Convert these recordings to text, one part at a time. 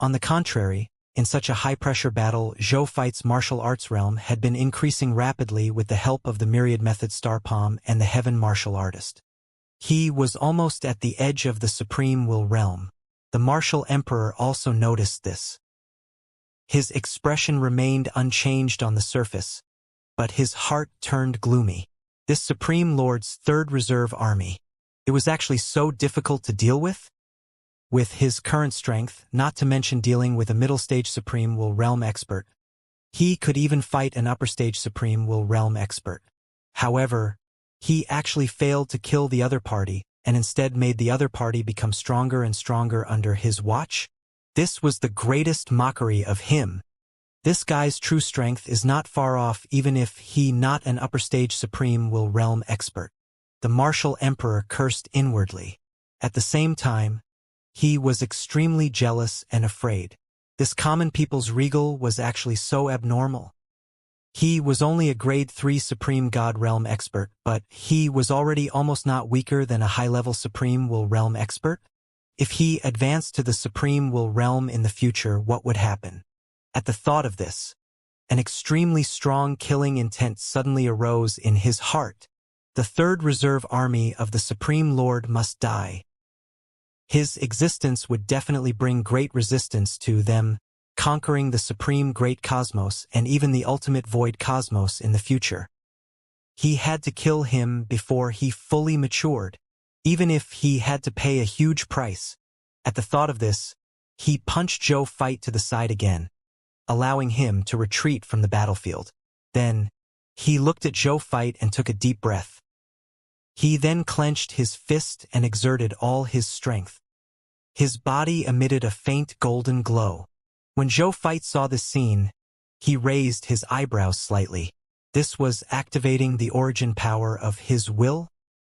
On the contrary, in such a high-pressure battle, Zhou Feit's martial arts realm had been increasing rapidly with the help of the myriad method star palm and the heaven martial artist. He was almost at the edge of the supreme will realm. The martial emperor also noticed this. His expression remained unchanged on the surface, but his heart turned gloomy. This Supreme Lord's Third Reserve Army. It was actually so difficult to deal with? With his current strength, not to mention dealing with a middle-stage Supreme Will Realm expert. He could even fight an upper-stage Supreme Will Realm expert. However, he actually failed to kill the other party, and instead made the other party become stronger and stronger under his watch? This was the greatest mockery of him. This guy's true strength is not far off even if he not an upper-stage Supreme Will Realm expert. The martial emperor cursed inwardly. At the same time, he was extremely jealous and afraid. This common people's regal was actually so abnormal. He was only a grade 3 Supreme God Realm expert, but he was already almost not weaker than a high-level Supreme Will Realm expert. If he advanced to the Supreme Will Realm in the future, what would happen? At the thought of this, an extremely strong killing intent suddenly arose in his heart. The Third Reserve Army of the Supreme Lord must die. His existence would definitely bring great resistance to them, conquering the Supreme Great Cosmos and even the Ultimate Void Cosmos in the future. He had to kill him before he fully matured, even if he had to pay a huge price. At the thought of this, he punched Zhou Feit to the side again, allowing him to retreat from the battlefield. Then, he looked at Zhou Feit and took a deep breath. He then clenched his fist and exerted all his strength. His body emitted a faint golden glow. When Zhou Feit saw this scene, he raised his eyebrows slightly. This was activating the origin power of his will?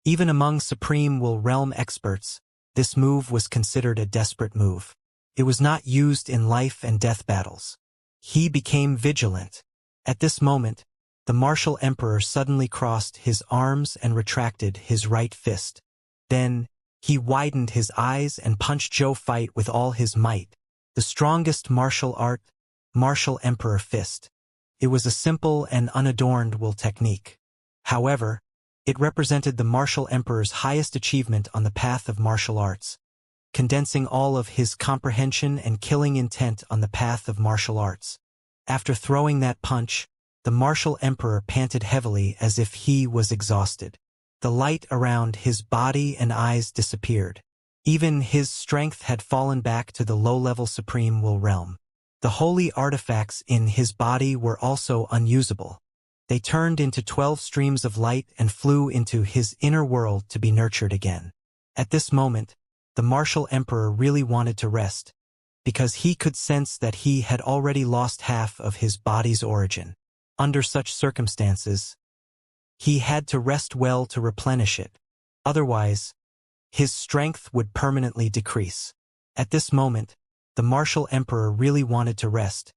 Even among Supreme Will Realm experts, this move was considered a desperate move. It was not used in life and death battles. He became vigilant. At this moment, the martial emperor suddenly crossed his arms and retracted his right fist. Then, he widened his eyes and punched Zhou Feit with all his might. The strongest martial art, martial emperor fist. It was a simple and unadorned will technique. However, it represented the martial emperor's highest achievement on the path of martial arts, condensing all of his comprehension and killing intent on the path of martial arts. After throwing that punch, the martial emperor panted heavily as if he was exhausted. The light around his body and eyes disappeared. Even his strength had fallen back to the low-level Supreme Will Realm. The holy artifacts in his body were also unusable. They turned into 12 streams of light and flew into his inner world to be nurtured again. At this moment, the martial emperor really wanted to rest, because he could sense that he had already lost half of his body's origin. Under such circumstances, he had to rest well to replenish it. Otherwise, his strength would permanently decrease. At this moment, the martial emperor really wanted to rest,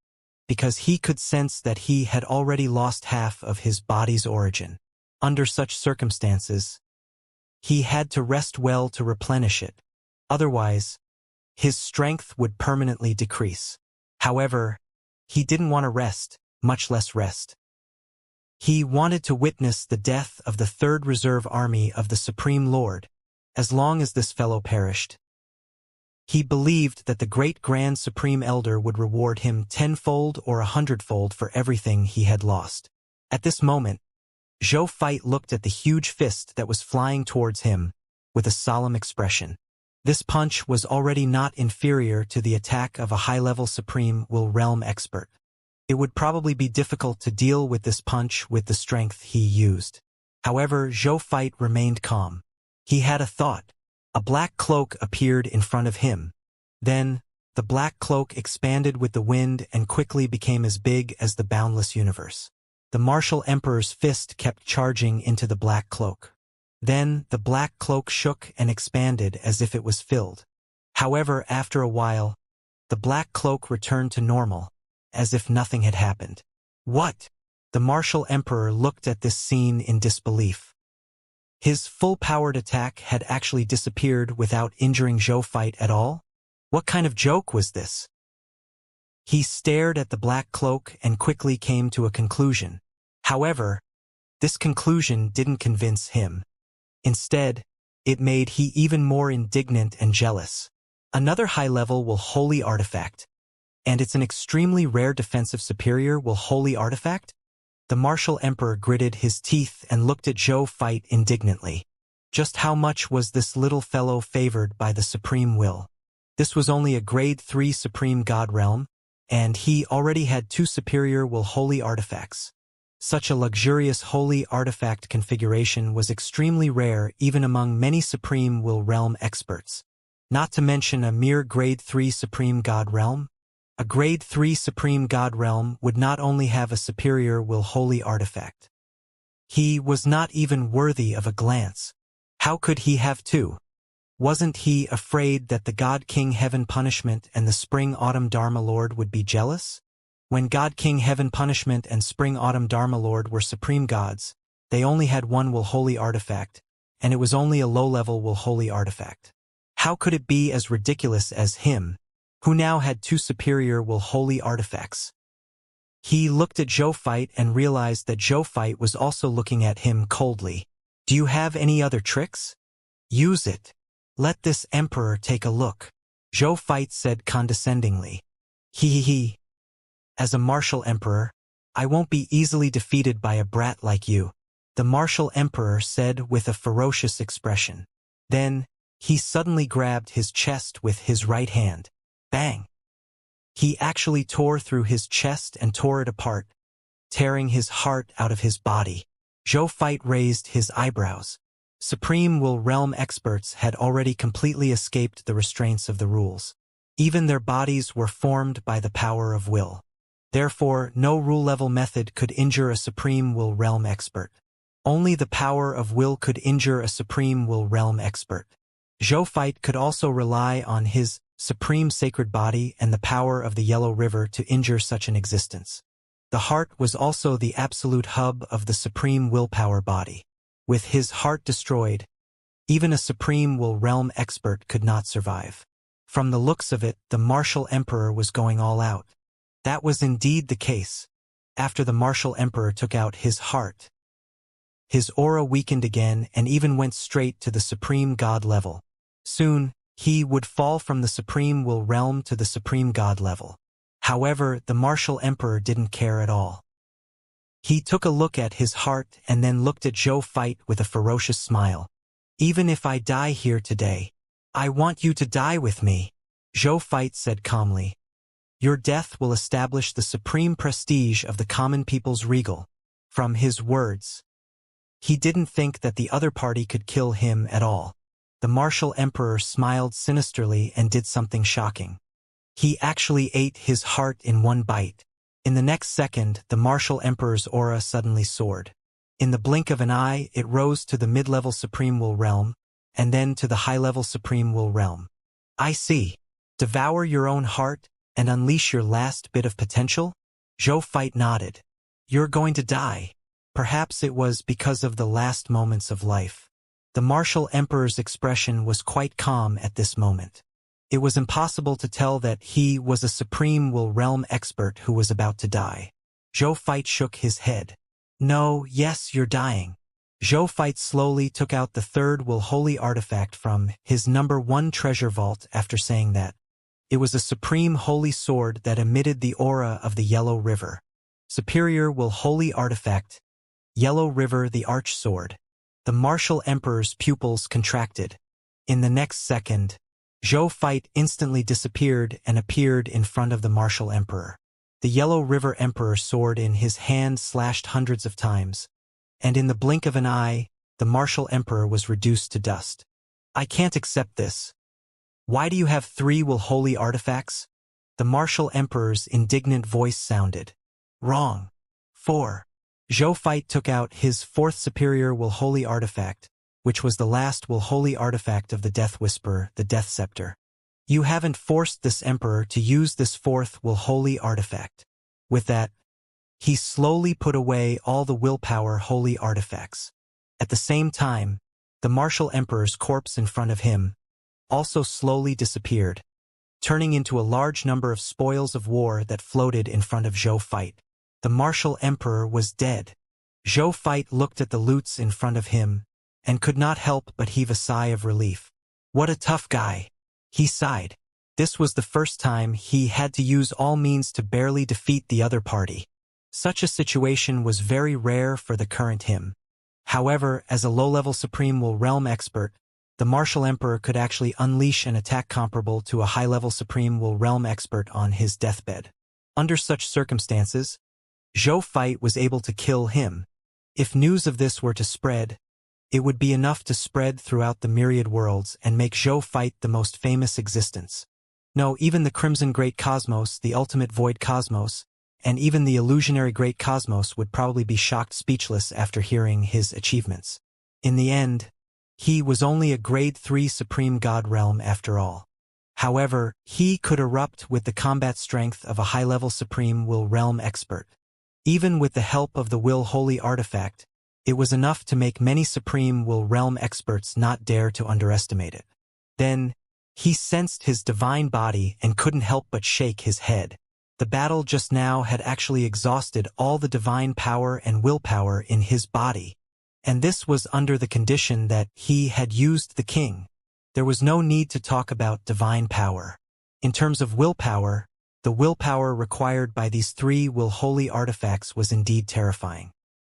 because he could sense that he had already lost half of his body's origin. Under such circumstances, he had to rest well to replenish it. Otherwise, his strength would permanently decrease. However, he didn't want to rest, much less rest. He wanted to witness the death of the Third Reserve Army of the Supreme Lord, as long as this fellow perished. He believed that the great Grand Supreme Elder would reward him 10-fold or 100-fold for everything he had lost. At this moment, Zhou Feit looked at the huge fist that was flying towards him with a solemn expression. This punch was already not inferior to the attack of a high-level Supreme Will Realm expert. It would probably be difficult to deal with this punch with the strength he used. However, Zhou Feit remained calm. He had a thought. A black cloak appeared in front of him. Then, the black cloak expanded with the wind and quickly became as big as the boundless universe. The martial emperor's fist kept charging into the black cloak. Then, the black cloak shook and expanded as if it was filled. However, after a while, the black cloak returned to normal, as if nothing had happened. What? The martial emperor looked at this scene in disbelief. His full-powered attack had actually disappeared without injuring Zhou Feit at all? What kind of joke was this? He stared at the black cloak and quickly came to a conclusion. However, this conclusion didn't convince him. Instead, it made he even more indignant and jealous. Another high-level will holy artifact. And it's an extremely rare defensive superior will holy artifact? The martial emperor gritted his teeth and looked at Zhou Fight indignantly. Just how much was this little fellow favored by the supreme will? This was only a grade 3 supreme god realm, and he already had 2 superior will holy artifacts. Such a luxurious holy artifact configuration was extremely rare even among many supreme will realm experts. Not to mention a mere grade 3 supreme god realm. A grade 3 supreme god realm would not only have a superior will holy artifact. He was not even worthy of a glance. How could he have 2? Wasn't he afraid that the God King Heaven Punishment and the Spring Autumn Dharma Lord would be jealous? When God King Heaven Punishment and Spring Autumn Dharma Lord were supreme gods, they only had 1 will holy artifact, and it was only a low-level will holy artifact. How could it be as ridiculous as him, who now had 2 superior will holy artifacts? He looked at Zhou Fight and realized that Zhou Fight was also looking at him coldly. Do you have any other tricks? Use it. Let this emperor take a look. Zhou Fight said condescendingly. He. As a martial emperor, I won't be easily defeated by a brat like you, the martial emperor said with a ferocious expression. Then, he suddenly grabbed his chest with his right hand. Bang! He actually tore through his chest and tore it apart, tearing his heart out of his body. Zhou Fight raised his eyebrows. Supreme Will Realm experts had already completely escaped the restraints of the rules. Even their bodies were formed by the power of will. Therefore, no rule-level method could injure a Supreme Will Realm expert. Only the power of will could injure a Supreme Will Realm expert. Zhou Fight could also rely on his supreme sacred body and the power of the Yellow River to injure such an existence. The heart was also the absolute hub of the supreme willpower body. With his heart destroyed, even a Supreme Will Realm expert could not survive. From the looks of it, the martial emperor was going all out. That was indeed the case. After the martial emperor took out his heart, his aura weakened again and even went straight to the supreme god level. Soon, he would fall from the Supreme Will Realm to the supreme god level. However, the martial emperor didn't care at all. He took a look at his heart and then looked at Zhou Fight with a ferocious smile. Even if I die here today, I want you to die with me, Zhou Fight said calmly. Your death will establish the supreme prestige of the common people's regal. From his words, he didn't think that the other party could kill him at all. The martial emperor smiled sinisterly and did something shocking. He actually ate his heart in one bite. In the next second, the martial emperor's aura suddenly soared. In the blink of an eye, it rose to the mid-level Supreme Will Realm, and then to the high-level Supreme Will Realm. I see. Devour your own heart and unleash your last bit of potential? Zhou Fight nodded. You're going to die. Perhaps it was because of the last moments of life. The martial emperor's expression was quite calm at this moment. It was impossible to tell that he was a Supreme Will Realm expert who was about to die. Zhou Fight shook his head. No, yes, you're dying. Zhou Fight slowly took out the 3rd Will Holy artifact from his number 1 treasure vault after saying that. It was a supreme holy sword that emitted the aura of the Yellow River. Superior Will Holy artifact, Yellow River the Arch Sword. The martial emperor's pupils contracted. In the next second, Zhou Fight instantly disappeared and appeared in front of the martial emperor. The Yellow River Emperor sword in his hand slashed hundreds of times, and in the blink of an eye, the martial emperor was reduced to dust. I can't accept this. Why do you have 3 Will Holy artifacts? The martial emperor's indignant voice sounded. Wrong. 4. Zhou Fight took out his 4th superior Will Holy artifact, which was the last Will Holy artifact of the Death Whisperer, the Death Scepter. You haven't forced this emperor to use this 4th Will Holy artifact. With that, he slowly put away all the willpower holy artifacts. At the same time, the martial emperor's corpse in front of him also slowly disappeared. turning into a large number of spoils of war that floated in front of Zhou Fight. The martial emperor was dead. Zhou Fight looked at the loots in front of him, and could not help but heave a sigh of relief. What a tough guy, he sighed. This was the first time he had to use all means to barely defeat the other party. Such a situation was very rare for the current him. However, as a low-level Supreme Will Realm expert, the Martial Emperor could actually unleash an attack comparable to a high-level Supreme Will Realm expert on his deathbed. Under such circumstances, Zhou Fight was able to kill him. If news of this were to spread, it would be enough to spread throughout the myriad worlds and make Zhou Fight the most famous existence. No, even the Crimson Great Cosmos, the Ultimate Void Cosmos, and even the Illusionary Great Cosmos would probably be shocked speechless after hearing his achievements. In the end, he was only a Grade 3 Supreme God Realm after all. However, he could erupt with the combat strength of a high-level Supreme Will Realm expert. Even with the help of the Will Holy Artifact, it was enough to make many Supreme Will Realm experts not dare to underestimate it. Then, he sensed his divine body and couldn't help but shake his head. The battle just now had actually exhausted all the divine power and willpower in his body. And this was under the condition that he had used the king. There was no need to talk about divine power. In terms of willpower, the willpower required by these 3 Will Holy Artifacts was indeed terrifying.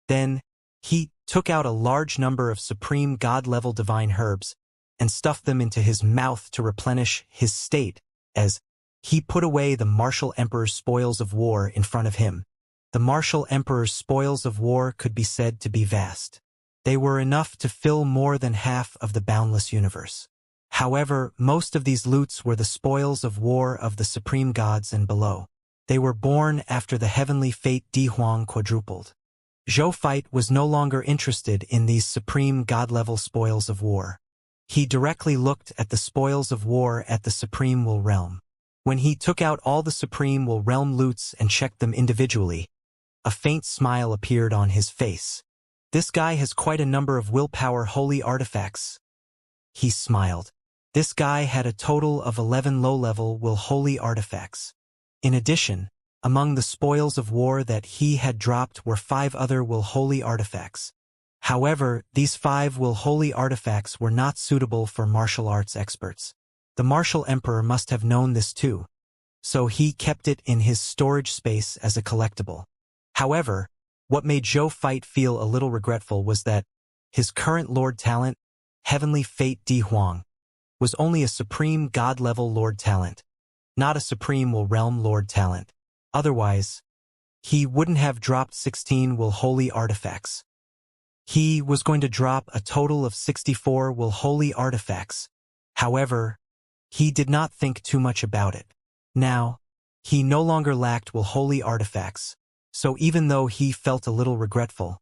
Then, he took out a large number of Supreme God-level divine herbs and stuffed them into his mouth to replenish his state as he put away the Martial Emperor's spoils of war in front of him. The Martial Emperor's spoils of war could be said to be vast. They were enough to fill more than half of the boundless universe. However, most of these loots were the spoils of war of the Supreme Gods and below. They were born after the heavenly fate Di Huang quadrupled. Zhou Fight was no longer interested in these Supreme God-level spoils of war. He directly looked at the spoils of war at the Supreme Will Realm. When he took out all the Supreme Will Realm loots and checked them individually, a faint smile appeared on his face. This guy has quite a number of willpower holy artifacts. He smiled. This guy had a total of 11 low-level Will Holy Artifacts. In addition, among the spoils of war that he had dropped were 5 other Will Holy Artifacts. However, these 5 Will Holy Artifacts were not suitable for martial arts experts. The Martial Emperor must have known this too, so he kept it in his storage space as a collectible. However, what made Zhou Fight feel a little regretful was that his current Lord Talent, Heavenly Fate Di Huang, was only a Supreme God-level Lord Talent, not a Supreme Will Realm Lord Talent. Otherwise, he wouldn't have dropped 16 Will Holy Artifacts. He was going to drop a total of 64 Will Holy Artifacts. However, he did not think too much about it. Now, he no longer lacked Will Holy Artifacts, so even though he felt a little regretful,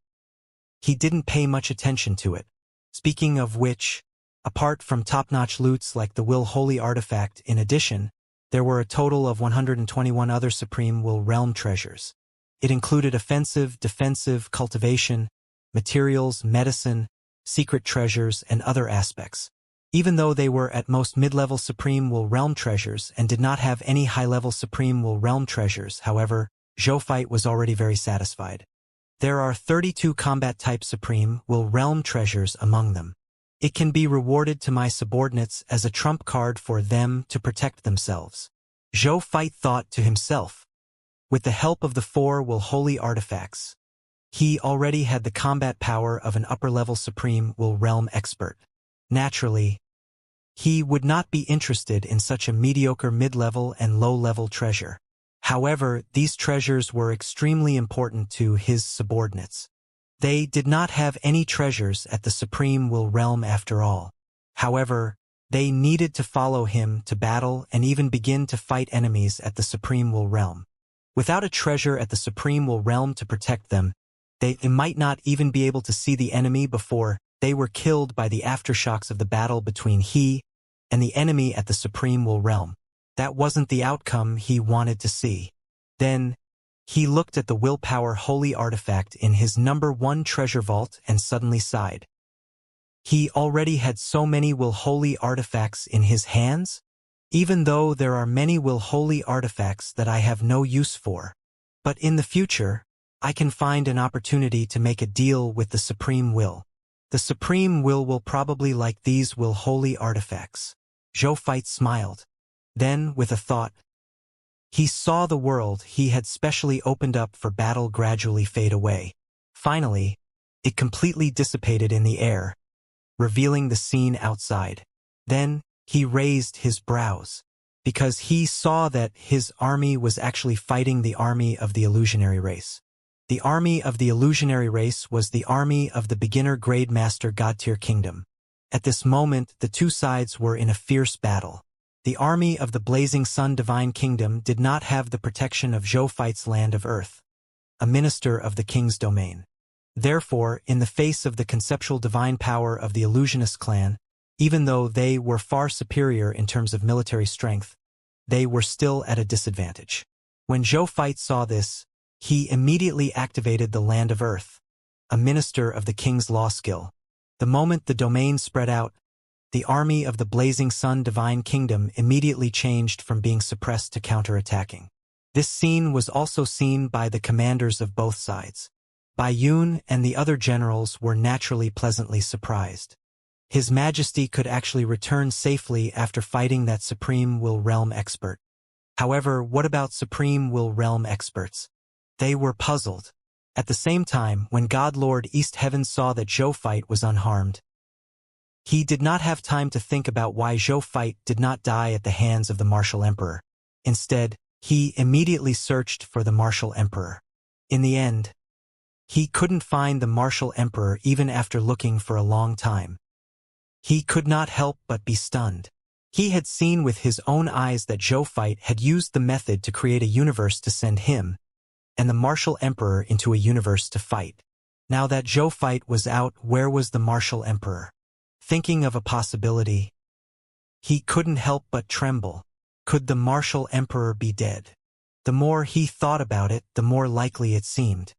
he didn't pay much attention to it. Speaking of which, apart from top-notch loots like the Will Holy Artifact, in addition, there were a total of 121 other Supreme Will Realm treasures. It included offensive, defensive, cultivation, materials, medicine, secret treasures, and other aspects. Even though they were at most mid-level Supreme Will Realm treasures and did not have any high-level Supreme Will Realm treasures, however, Zhou Fight was already very satisfied. There are 32 combat-type Supreme Will Realm treasures among them. It can be rewarded to my subordinates as a trump card for them to protect themselves. Zhou Fight thought to himself. With the help of the 4 Will Holy Artifacts, he already had the combat power of an upper-level Supreme Will Realm expert. Naturally, he would not be interested in such a mediocre mid-level and low-level treasure. However, these treasures were extremely important to his subordinates. They did not have any treasures at the Supreme Will Realm after all. However, they needed to follow him to battle and even begin to fight enemies at the Supreme Will Realm. Without a treasure at the Supreme Will Realm to protect them, they might not even be able to see the enemy before they were killed by the aftershocks of the battle between he and the enemy at the Supreme Will Realm. That wasn't the outcome he wanted to see. Then, he looked at the Willpower Holy Artifact in his number 1 treasure vault and suddenly sighed. He already had so many Will Holy Artifacts in his hands? even though there are many will-holy artifacts that I have no use for. But in the future, I can find an opportunity to make a deal with the Supreme Will. The Supreme Will probably like these will-holy artifacts. Zoophyte smiled. Then, with a thought, he saw the world he had specially opened up for battle gradually fade away. Finally, it completely dissipated in the air, revealing the scene outside. Then, he raised his brows, because he saw that his army was actually fighting the army of the illusionary race. The army of the illusionary race was the army of the beginner grade master god-tier kingdom. At this moment, the two sides were in a fierce battle. The army of the blazing sun divine kingdom did not have the protection of Zoophyte's land of earth, a minister of the king's domain. Therefore, in the face of the conceptual divine power of the illusionist clan, even though they were far superior in terms of military strength, they were still at a disadvantage. When Zoophyte saw this, he immediately activated the Land of Earth, a minister of the king's law skill. The moment the domain spread out, the army of the blazing sun divine kingdom immediately changed from being suppressed to counterattacking. This scene was also seen by the commanders of both sides. Bai Yun and the other generals were naturally pleasantly surprised. His Majesty could actually return safely after fighting that Supreme Will Realm expert. However, what about Supreme Will Realm experts? They were puzzled. At the same time, when God Lord East Heaven saw that Zoophyte was unharmed, he did not have time to think about why Zoophyte did not die at the hands of the Martial Emperor. Instead, he immediately searched for the Martial Emperor. In the end, he couldn't find the Martial Emperor even after looking for a long time. He could not help but be stunned. He had seen with his own eyes that Zoophyte had used the method to create a universe to send him and the Martial Emperor into a universe to fight. Now that Zoophyte was out, where was the Martial Emperor? Thinking of a possibility, he couldn't help but tremble. Could the Martial Emperor be dead? The more he thought about it, the more likely it seemed.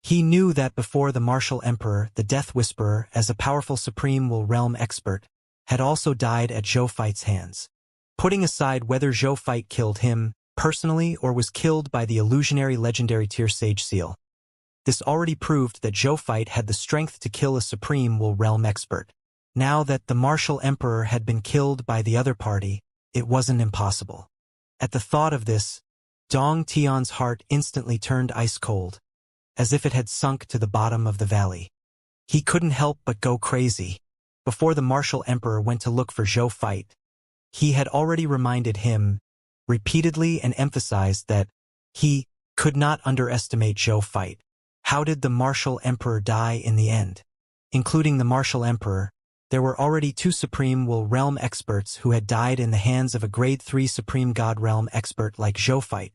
He knew that before the Martial Emperor, the Death Whisperer, as a powerful Supreme Will Realm expert, had also died at Zoophyte's hands. Putting aside whether Zoophyte killed him personally or was killed by the illusionary legendary tier Sage Seal, this already proved that Zoophyte had the strength to kill a Supreme Will Realm expert. Now that the Martial Emperor had been killed by the other party, it wasn't impossible. At the thought of this, Dong Tian's heart instantly turned ice cold, as if it had sunk to the bottom of the valley. He couldn't help but go crazy. Before the Martial Emperor went to look for Zoophyte, he had already reminded him repeatedly and emphasized that he could not underestimate Zoophyte. How did the Martial Emperor die in the end? Including the Martial Emperor, there were already two Supreme Will Realm experts who had died in the hands of a Grade 3 Supreme God Realm expert like Zoophyte.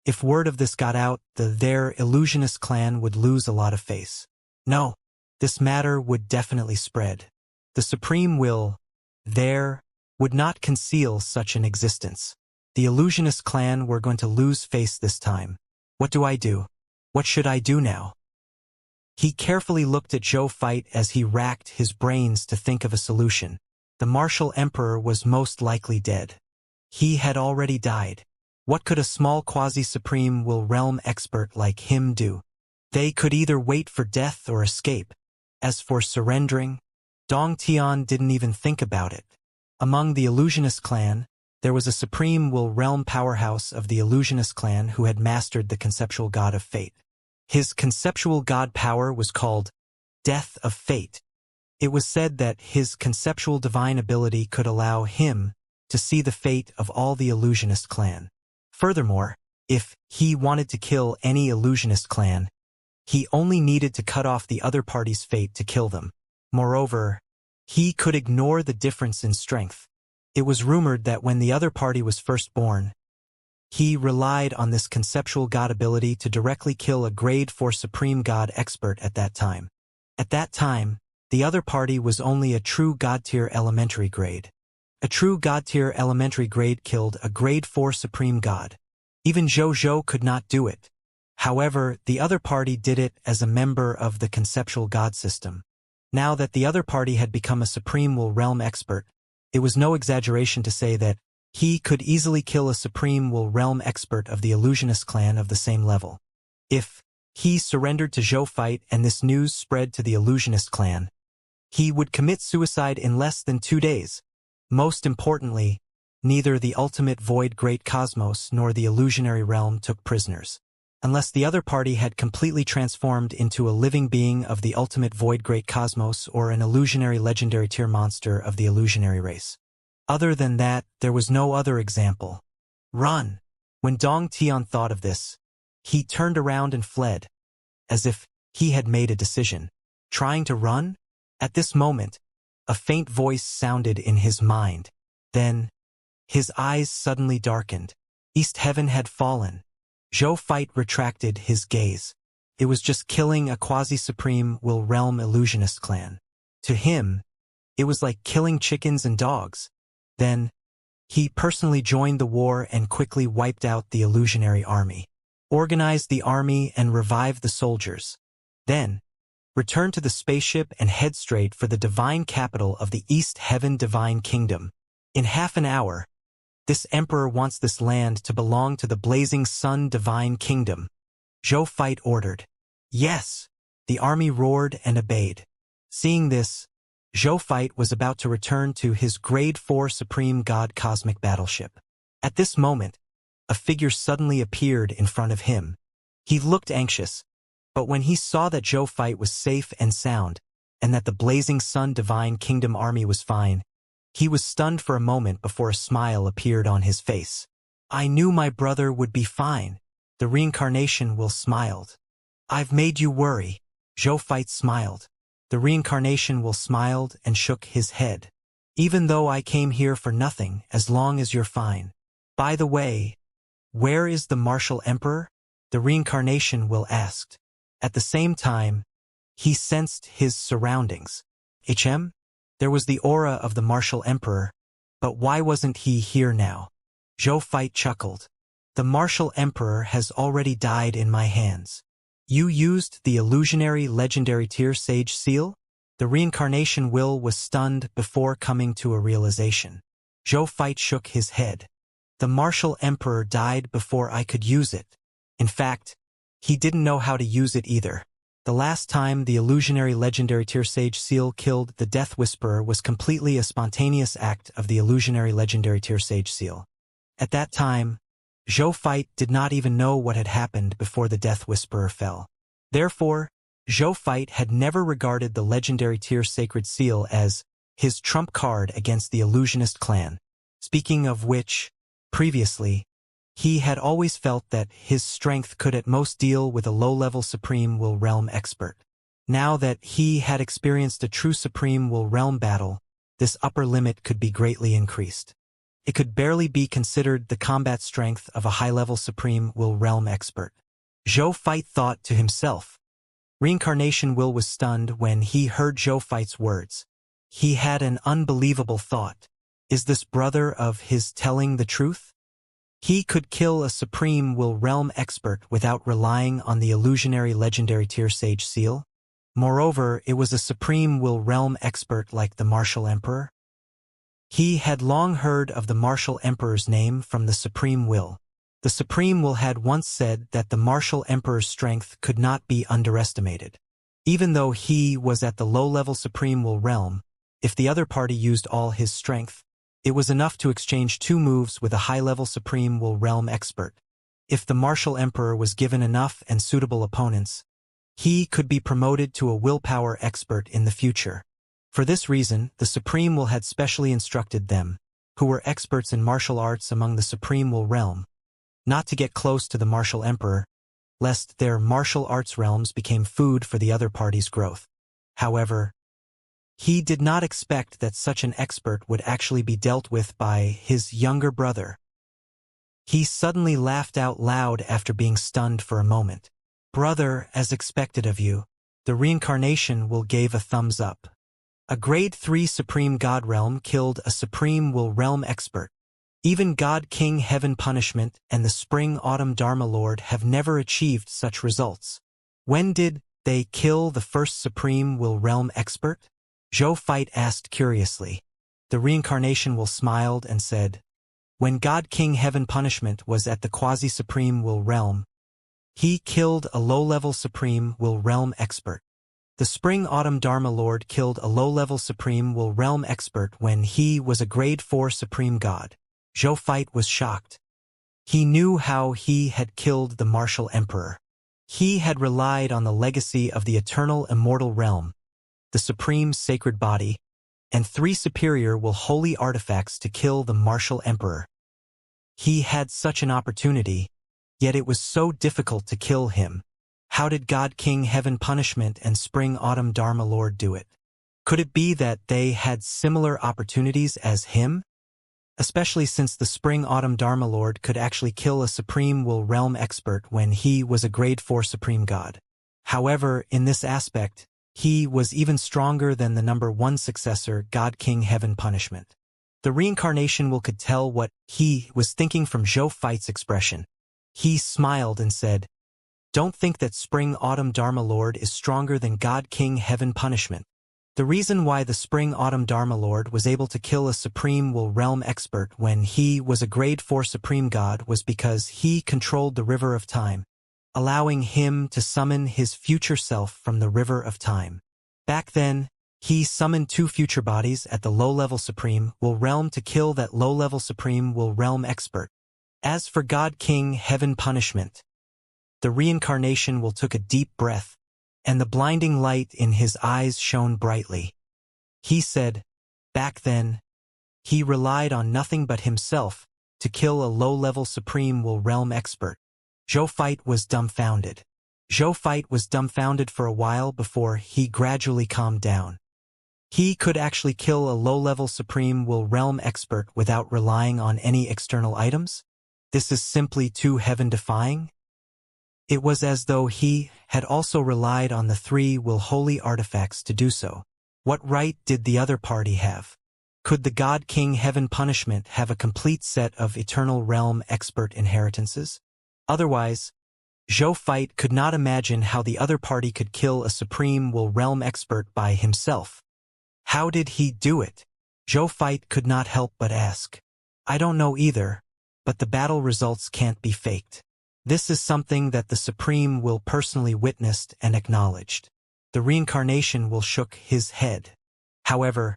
If word of this got out, their illusionist clan would lose a lot of face. No, this matter would definitely spread. The Supreme Will, would not conceal such an existence. The illusionist clan were going to lose face this time. What do I do? What should I do now? He carefully looked at Zoophyte as he racked his brains to think of a solution. The Martial Emperor was most likely dead. He had already died. What could a small quasi-Supreme Will Realm expert like him do? They could either wait for death or escape. As for surrendering, Dong Tian didn't even think about it. Among the Illusionist clan, there was a Supreme Will Realm powerhouse of the Illusionist clan who had mastered the conceptual god of fate. His conceptual god power was called Death of Fate. It was said that his conceptual divine ability could allow him to see the fate of all the Illusionist clan. Furthermore, if he wanted to kill any Illusionist clan, he only needed to cut off the other party's fate to kill them. Moreover, he could ignore the difference in strength. It was rumored that when the other party was first born, he relied on this conceptual god ability to directly kill a Grade 4 Supreme God expert at that time. At that time, the other party was only a true God-tier elementary grade. A true God-tier elementary grade killed a Grade 4 Supreme God. Even Zhou could not do it. However, the other party did it as a member of the conceptual god system. Now that the other party had become a Supreme Will Realm expert, it was no exaggeration to say that He could easily kill a Supreme Will Realm expert of the Illusionist clan of the same level. If he surrendered to Zhou Fight and this news spread to the Illusionist clan, he would commit suicide in less than 2 days. Most importantly, neither the ultimate void great cosmos nor the illusionary realm took prisoners, unless the other party had completely transformed into a living being of the ultimate void great cosmos or an illusionary legendary tier monster of the illusionary race. Other than that, there was no other example. Run! When Dong Tian thought of this, he turned around and fled, as if he had made a decision. Trying to run? At this moment, a faint voice sounded in his mind. Then, his eyes suddenly darkened. East Heaven had fallen. Zhou Fight retracted his gaze. It was just killing a quasi-supreme will realm illusionist clan. To him, it was like killing chickens and dogs. Then, he personally joined the war and quickly wiped out the illusionary army, organized the army and revived the soldiers. Then, returned to the spaceship and head straight for the divine capital of the East Heaven Divine Kingdom. In half an hour, this emperor wants this land to belong to the Blazing Sun Divine Kingdom. Zhou Fight ordered. Yes! The army roared and obeyed. Seeing this, Zhou Fight was about to return to his Grade 4 Supreme God Cosmic Battleship. At this moment, a figure suddenly appeared in front of him. He looked anxious, but when he saw that Zhou Fight was safe and sound, and that the Blazing Sun Divine Kingdom army was fine, he was stunned for a moment before a smile appeared on his face. I knew my brother would be fine. The Reincarnation will smiled. I've made you worry. Zhou Fight smiled. The Reincarnation will smiled and shook his head. Even though I came here for nothing, as long as you're fine. By the way, where is the Martial Emperor? The Reincarnation will asked. At the same time, he sensed his surroundings. There was the aura of the Martial Emperor, but why wasn't he here now? Zhou Fight chuckled. The Martial Emperor has already died in my hands. You used the illusionary legendary tier sage seal? The Reincarnation will was stunned before coming to a realization. Zhou Fight shook his head. The Martial Emperor died before I could use it. In fact, he didn't know how to use it either. The last time the illusionary legendary tier sage seal killed the Death Whisperer was completely a spontaneous act of the illusionary legendary tier sage seal. At that time, Zhou Fight did not even know what had happened before the Death Whisperer fell. Therefore, Zhou Fight had never regarded the legendary tier sacred seal as his trump card against the illusionist clan. Speaking of which, previously, he had always felt that his strength could at most deal with a low-level Supreme Will Realm expert. Now that he had experienced a true Supreme Will Realm battle, this upper limit could be greatly increased. It could barely be considered the combat strength of a high-level Supreme Will Realm expert. Zhou Fight thought to himself. Reincarnation Will was stunned when he heard Zhou Fight's words. He had an unbelievable thought. Is this brother of his telling the truth? He could kill a Supreme Will Realm expert without relying on the illusionary legendary tier sage seal. Moreover, it was a Supreme Will Realm expert like the Martial Emperor. He had long heard of the Martial Emperor's name from the Supreme Will. The Supreme Will had once said that the Martial Emperor's strength could not be underestimated. Even though he was at the low-level Supreme Will Realm, if the other party used all his strength, it was enough to exchange 2 moves with a high-level Supreme Will Realm expert. If the Martial Emperor was given enough and suitable opponents, he could be promoted to a willpower expert in the future. For this reason, the Supreme Will had specially instructed them, who were experts in martial arts among the Supreme Will realm, not to get close to the Martial Emperor, lest their martial arts realms became food for the other party's growth. However, he did not expect that such an expert would actually be dealt with by his younger brother. He suddenly laughed out loud after being stunned for a moment. Brother, as expected of you, the Reincarnation Will gave a thumbs up. A Grade 3 Supreme God Realm killed a Supreme Will Realm expert. Even God King Heaven Punishment and the Spring Autumn Dharma Lord have never achieved such results. When did they kill the first Supreme Will Realm expert? Zhou Fight asked curiously. The Reincarnation Will smiled and said, When God King Heaven Punishment was at the quasi-supreme will realm, he killed a low-level supreme will realm expert. The Spring-Autumn Dharma Lord killed a low-level supreme will realm expert when he was a grade 4 supreme god. Zhou Fight was shocked. He knew how he had killed the martial emperor. He had relied on the legacy of the eternal immortal realm, the supreme sacred body, and 3 superior will holy artifacts to kill the martial emperor. He had such an opportunity, yet it was so difficult to kill him. How did God King Heaven Punishment and Spring-Autumn Dharma Lord do it? Could it be that they had similar opportunities as him? Especially since the Spring-Autumn Dharma Lord could actually kill a supreme will realm expert when he was a grade 4 supreme god. However, in this aspect, he was even stronger than the number 1 successor, God King Heaven Punishment. The Reincarnation will could tell what he was thinking from Zhou Fight's expression. He smiled and said, "Don't think that Spring-Autumn Dharma Lord is stronger than God King Heaven Punishment." The reason why the Spring-Autumn Dharma Lord was able to kill a supreme will realm expert when he was a grade 4 supreme god was because he controlled the river of time, allowing him to summon his future self from the river of time. Back then, he summoned 2 future bodies at the low-level supreme will realm to kill that low-level supreme will realm expert. As for God King Heaven Punishment, the Reincarnation will took a deep breath, and the blinding light in his eyes shone brightly. He said, back then, he relied on nothing but himself to kill a low-level supreme will realm expert. Zhou Fight was dumbfounded. Zhou Fight was dumbfounded for a while before he gradually calmed down. He could actually kill a low-level supreme will realm expert without relying on any external items? This is simply too heaven-defying. It was as though he had also relied on the 3 will holy artifacts to do so. What right did the other party have? Could the God King Heaven Punishment have a complete set of eternal realm expert inheritances? Otherwise, Zhou Fight could not imagine how the other party could kill a supreme will realm expert by himself. How did he do it? Zhou Fight could not help but ask. I don't know either, but the battle results can't be faked. This is something that the Supreme will personally witnessed and acknowledged. The Reincarnation will shook his head. However,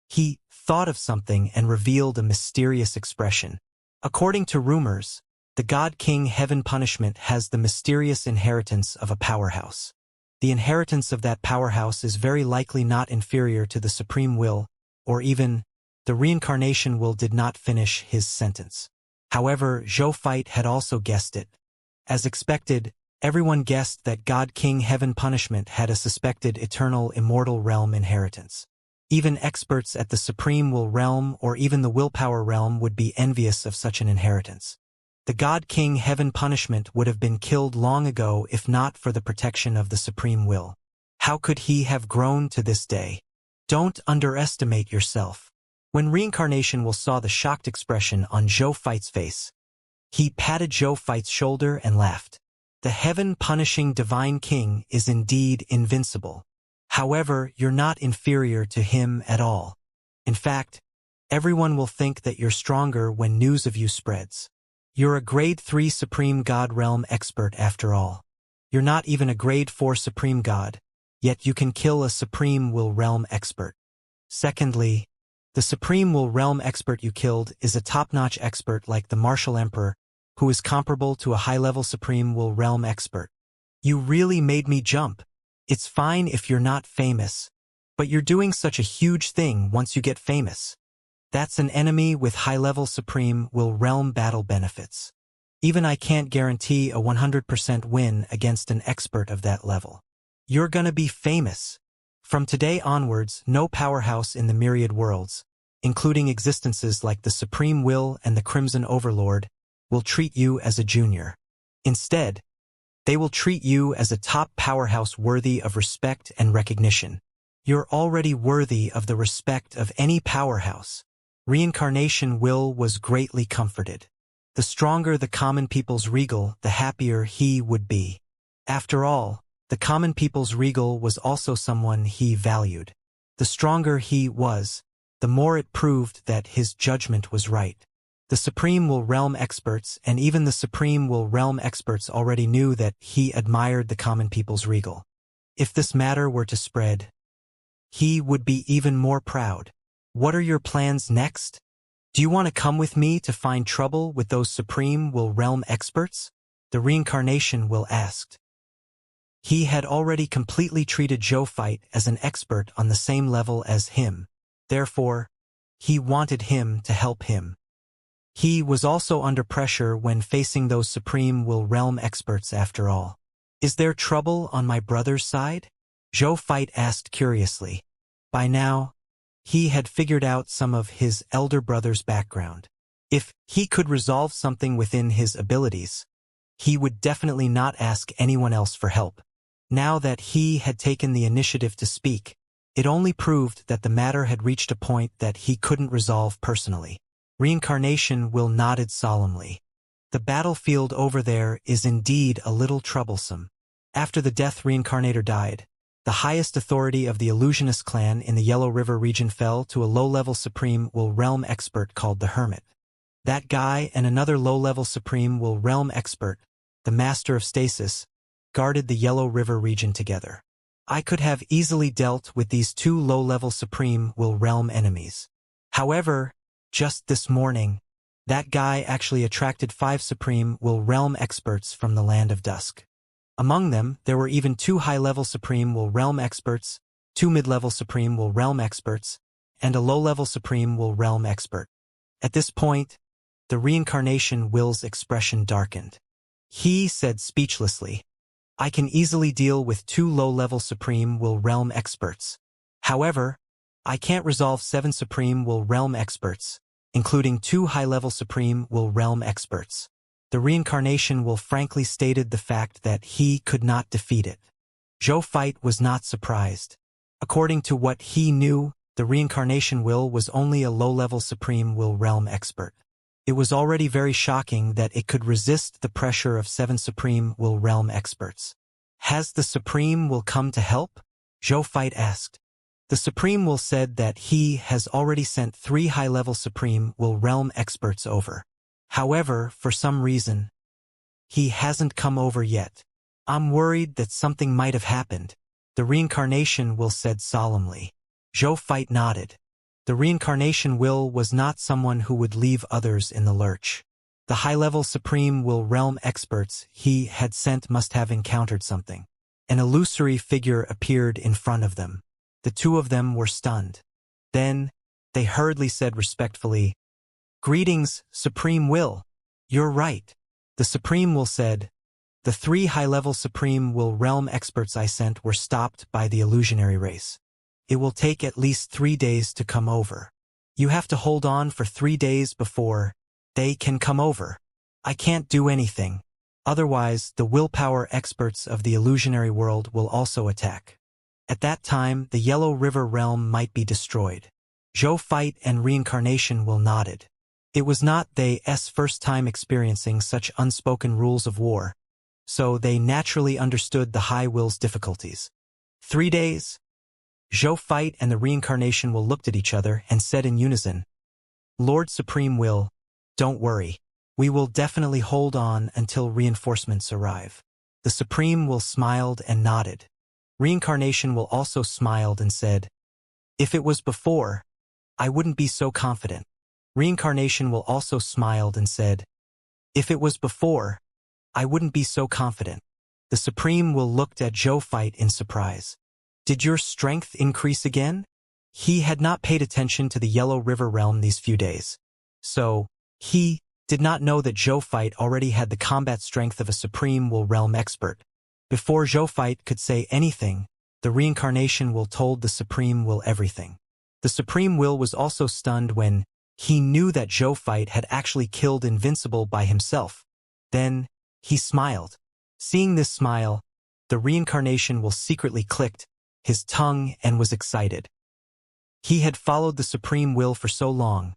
he thought of something and revealed a mysterious expression. According to rumors, the God King Heaven Punishment has the mysterious inheritance of a powerhouse. The inheritance of that powerhouse is very likely not inferior to the Supreme Will, or even the Reincarnation Will did not finish his sentence. However, Zhou Fight had also guessed it. As expected, everyone guessed that God King Heaven Punishment had a suspected eternal immortal realm inheritance. Even experts at the Supreme Will realm or even the Willpower realm would be envious of such an inheritance. The God King Heaven Punishment would have been killed long ago if not for the protection of the Supreme Will. How could he have grown to this day? Don't underestimate yourself. When Reincarnation Will saw the shocked expression on Zhou Fight's face, he patted Zhou Fight's shoulder and laughed. The heaven-punishing Divine King is indeed invincible. However, you're not inferior to him at all. In fact, everyone will think that you're stronger when news of you spreads. You're a grade 3 Supreme God Realm expert after all. You're not even a grade 4 Supreme God, yet you can kill a Supreme Will Realm expert. Secondly, the Supreme Will Realm expert you killed is a top-notch expert like the Martial Emperor, who is comparable to a high-level Supreme Will Realm expert. You really made me jump. It's fine if you're not famous, but you're doing such a huge thing once you get famous. That's an enemy with high-level Supreme Will Realm battle benefits. Even I can't guarantee a 100% win against an expert of that level. You're gonna be famous. From today onwards, no powerhouse in the myriad worlds, including existences like the Supreme Will and the Crimson Overlord, will treat you as a junior. Instead, they will treat you as a top powerhouse worthy of respect and recognition. You're already worthy of the respect of any powerhouse. Reincarnation Will was greatly comforted. The stronger the common people's regal, the happier he would be. After all, the common people's regal was also someone he valued. The stronger he was, the more it proved that his judgment was right. The Supreme Will Realm experts and even the Supreme Will Realm experts already knew that he admired the common people's regal. If this matter were to spread, he would be even more proud. What are your plans next? Do you want to come with me to find trouble with those Supreme Will Realm experts? The Reincarnation Will asked. He had already completely treated Zoophyte as an expert on the same level as him. Therefore, he wanted him to help him. He was also under pressure when facing those Supreme Will Realm experts after all. Is there trouble on my brother's side? Zoophyte asked curiously. By now, he had figured out some of his elder brother's background. If he could resolve something within his abilities, he would definitely not ask anyone else for help. Now that he had taken the initiative to speak, it only proved that the matter had reached a point that he couldn't resolve personally. Reincarnation Will nodded solemnly. The battlefield over there is indeed a little troublesome. After the Death Reincarnator died, the highest authority of the Illusionist clan in the Yellow River region fell to a low-level Supreme Will Realm expert called the Hermit. That guy and another low-level Supreme Will Realm expert, the Master of Stasis, guarded the Yellow River region together. I could have easily dealt with these two low-level Supreme Will Realm enemies. However, just this morning, that guy actually attracted 5 Supreme Will Realm experts from the Land of Dusk. Among them, there were even 2 high-level Supreme Will Realm experts, 2 mid-level Supreme Will Realm experts, and a low-level Supreme Will Realm expert. At this point, the Reincarnation Will's expression darkened. He said speechlessly, I can easily deal with 2 low-level Supreme Will Realm experts. However, I can't resolve 7 Supreme Will Realm experts, including 2 high-level Supreme Will Realm experts. The Reincarnation Will frankly stated the fact that he could not defeat it. Zoophyte was not surprised. According to what he knew, the Reincarnation Will was only a low-level Supreme Will Realm expert. It was already very shocking that it could resist the pressure of 7 Supreme Will Realm experts. Has the Supreme Will come to help? Zoophyte asked. The Supreme Will said that he has already sent 3 high-level Supreme Will Realm experts over. However, for some reason, he hasn't come over yet. I'm worried that something might have happened, the Reincarnation Will said solemnly. Zoophyte nodded. The Reincarnation Will was not someone who would leave others in the lurch. The high-level Supreme Will Realm experts he had sent must have encountered something. An illusory figure appeared in front of them. The 2 of them were stunned. Then, they hurriedly said respectfully, Greetings, Supreme Will. You're right. The Supreme Will said, The 3 high-level Supreme Will Realm experts I sent were stopped by the illusionary race. It will take at least 3 days to come over. You have to hold on for 3 days before they can come over. I can't do anything. Otherwise, the willpower experts of the illusionary world will also attack. At that time, the Yellow River realm might be destroyed. Zoophyte and Reincarnation Will nodded. It was not they's first time experiencing such unspoken rules of war, so they naturally understood the High Will's difficulties. 3 days? Zoophyte and the Reincarnation Will looked at each other and said in unison, Lord Supreme Will, don't worry. We will definitely hold on until reinforcements arrive. The Supreme Will smiled and nodded. Reincarnation Will also smiled and said, If it was before, I wouldn't be so confident. Reincarnation Will also smiled and said, If it was before, I wouldn't be so confident. The Supreme Will looked at Zoophyte in surprise. Did your strength increase again? He had not paid attention to the Yellow River realm these few days. So, he did not know that Zoophyte already had the combat strength of a Supreme Will realm expert. Before Zoophyte could say anything, the Reincarnation Will told the Supreme Will everything. The Supreme Will was also stunned when he knew that Zoophyte had actually killed Invincible by himself. Then, he smiled. Seeing this smile, the Reincarnation Will secretly clicked his tongue and was excited. He had followed the Supreme Will for so long,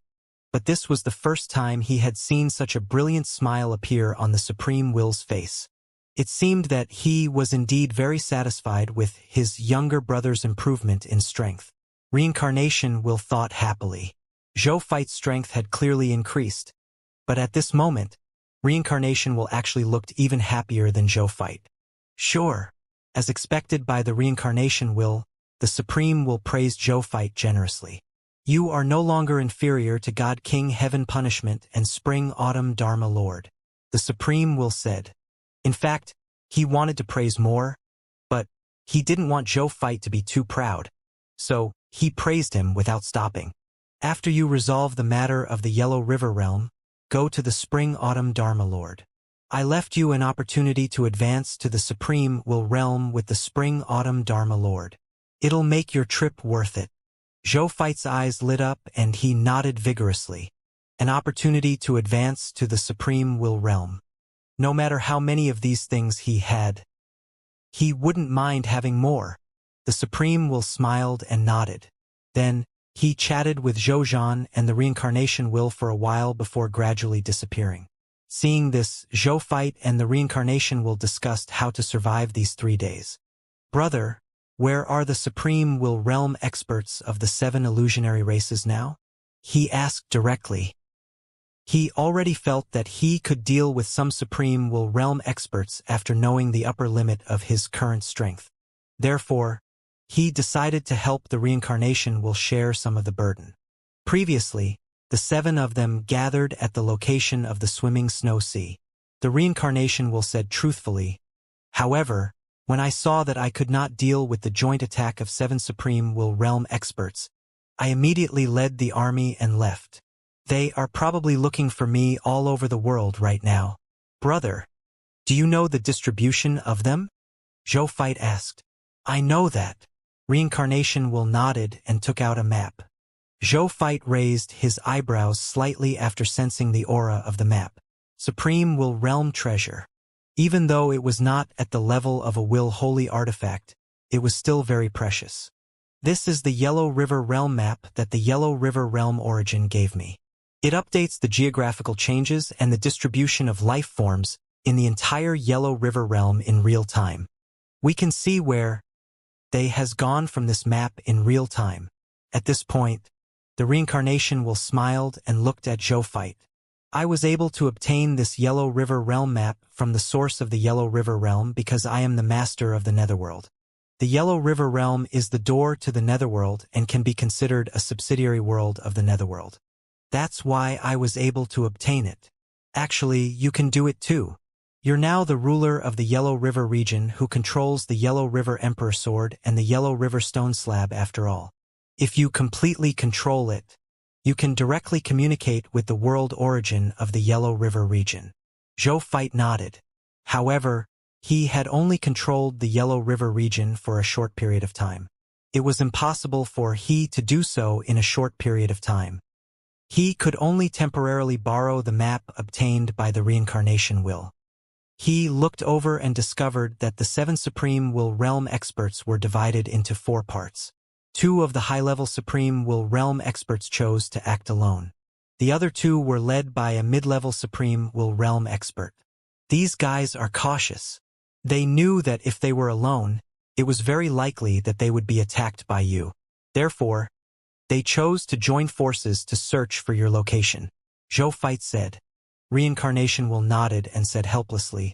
but this was the first time he had seen such a brilliant smile appear on the Supreme Will's face. It seemed that he was indeed very satisfied with his younger brother's improvement in strength. Reincarnation Will thought happily. Zoophyte's strength had clearly increased. But at this moment, Reincarnation will actually looked even happier than Zhou Fight. Sure, as expected by the Reincarnation will, the Supreme will praise Zhou Fight generously. You are no longer inferior to God King Heaven Punishment and Spring Autumn Dharma Lord. The Supreme will said. In fact, he wanted to praise more, but he didn't want Zhou Fight to be too proud. So, he praised him without stopping. After you resolve the matter of the Yellow River Realm, go to the Spring-Autumn Dharma Lord. I left you an opportunity to advance to the Supreme Will Realm with the Spring-Autumn Dharma Lord. It'll make your trip worth it. Zhou Fight's eyes lit up and he nodded vigorously. An opportunity to advance to the Supreme Will Realm. No matter how many of these things he had, he wouldn't mind having more. The Supreme Will smiled and nodded. Then, he chatted with Zhou and the Reincarnation Will for a while before gradually disappearing. Seeing this, Zhou Fight and the Reincarnation Will discussed how to survive these 3 days. Brother, where are the Supreme Will Realm experts of the 7 illusionary races now? He asked directly. He already felt that he could deal with some Supreme Will Realm experts after knowing the upper limit of his current strength. Therefore, he decided to help the Reincarnation Will share some of the burden. Previously, the 7 of them gathered at the location of the swimming snow sea. The Reincarnation Will said truthfully, however, when I saw that I could not deal with the joint attack of 7 Supreme Will Realm experts, I immediately led the army and left. They are probably looking for me all over the world right now. Brother, do you know the distribution of them? Zhou Fight asked. I know that. Reincarnation Will nodded and took out a map. Zhou Fight raised his eyebrows slightly after sensing the aura of the map. Supreme Will Realm Treasure. Even though it was not at the level of a Will Holy artifact, it was still very precious. This is the Yellow River Realm map that the Yellow River Realm Origin gave me. It updates the geographical changes and the distribution of life forms in the entire Yellow River Realm in real time. We can see where they has gone from this map in real time. At this point, the Reincarnation Will smiled and looked at Zhou Fight. I was able to obtain this Yellow River Realm map from the source of the Yellow River Realm because I am the master of the Netherworld. The Yellow River Realm is the door to the Netherworld and can be considered a subsidiary world of the Netherworld. That's why I was able to obtain it. Actually, you can do it too. You're now the ruler of the Yellow River region who controls the Yellow River Emperor Sword and the Yellow River Stone Slab after all. If you completely control it, you can directly communicate with the world origin of the Yellow River region. Zhou Fight nodded. However, he had only controlled the Yellow River region for a short period of time. It was impossible for he to do so in a short period of time. He could only temporarily borrow the map obtained by the Reincarnation Will. He looked over and discovered that the 7 Supreme Will Realm experts were divided into 4 parts. 2 of the high-level Supreme Will Realm experts chose to act alone. The other 2 were led by a mid-level Supreme Will Realm expert. These guys are cautious. They knew that if they were alone, it was very likely that they would be attacked by you. Therefore, they chose to join forces to search for your location. Zhou Fight said. Reincarnation Will nodded and said helplessly,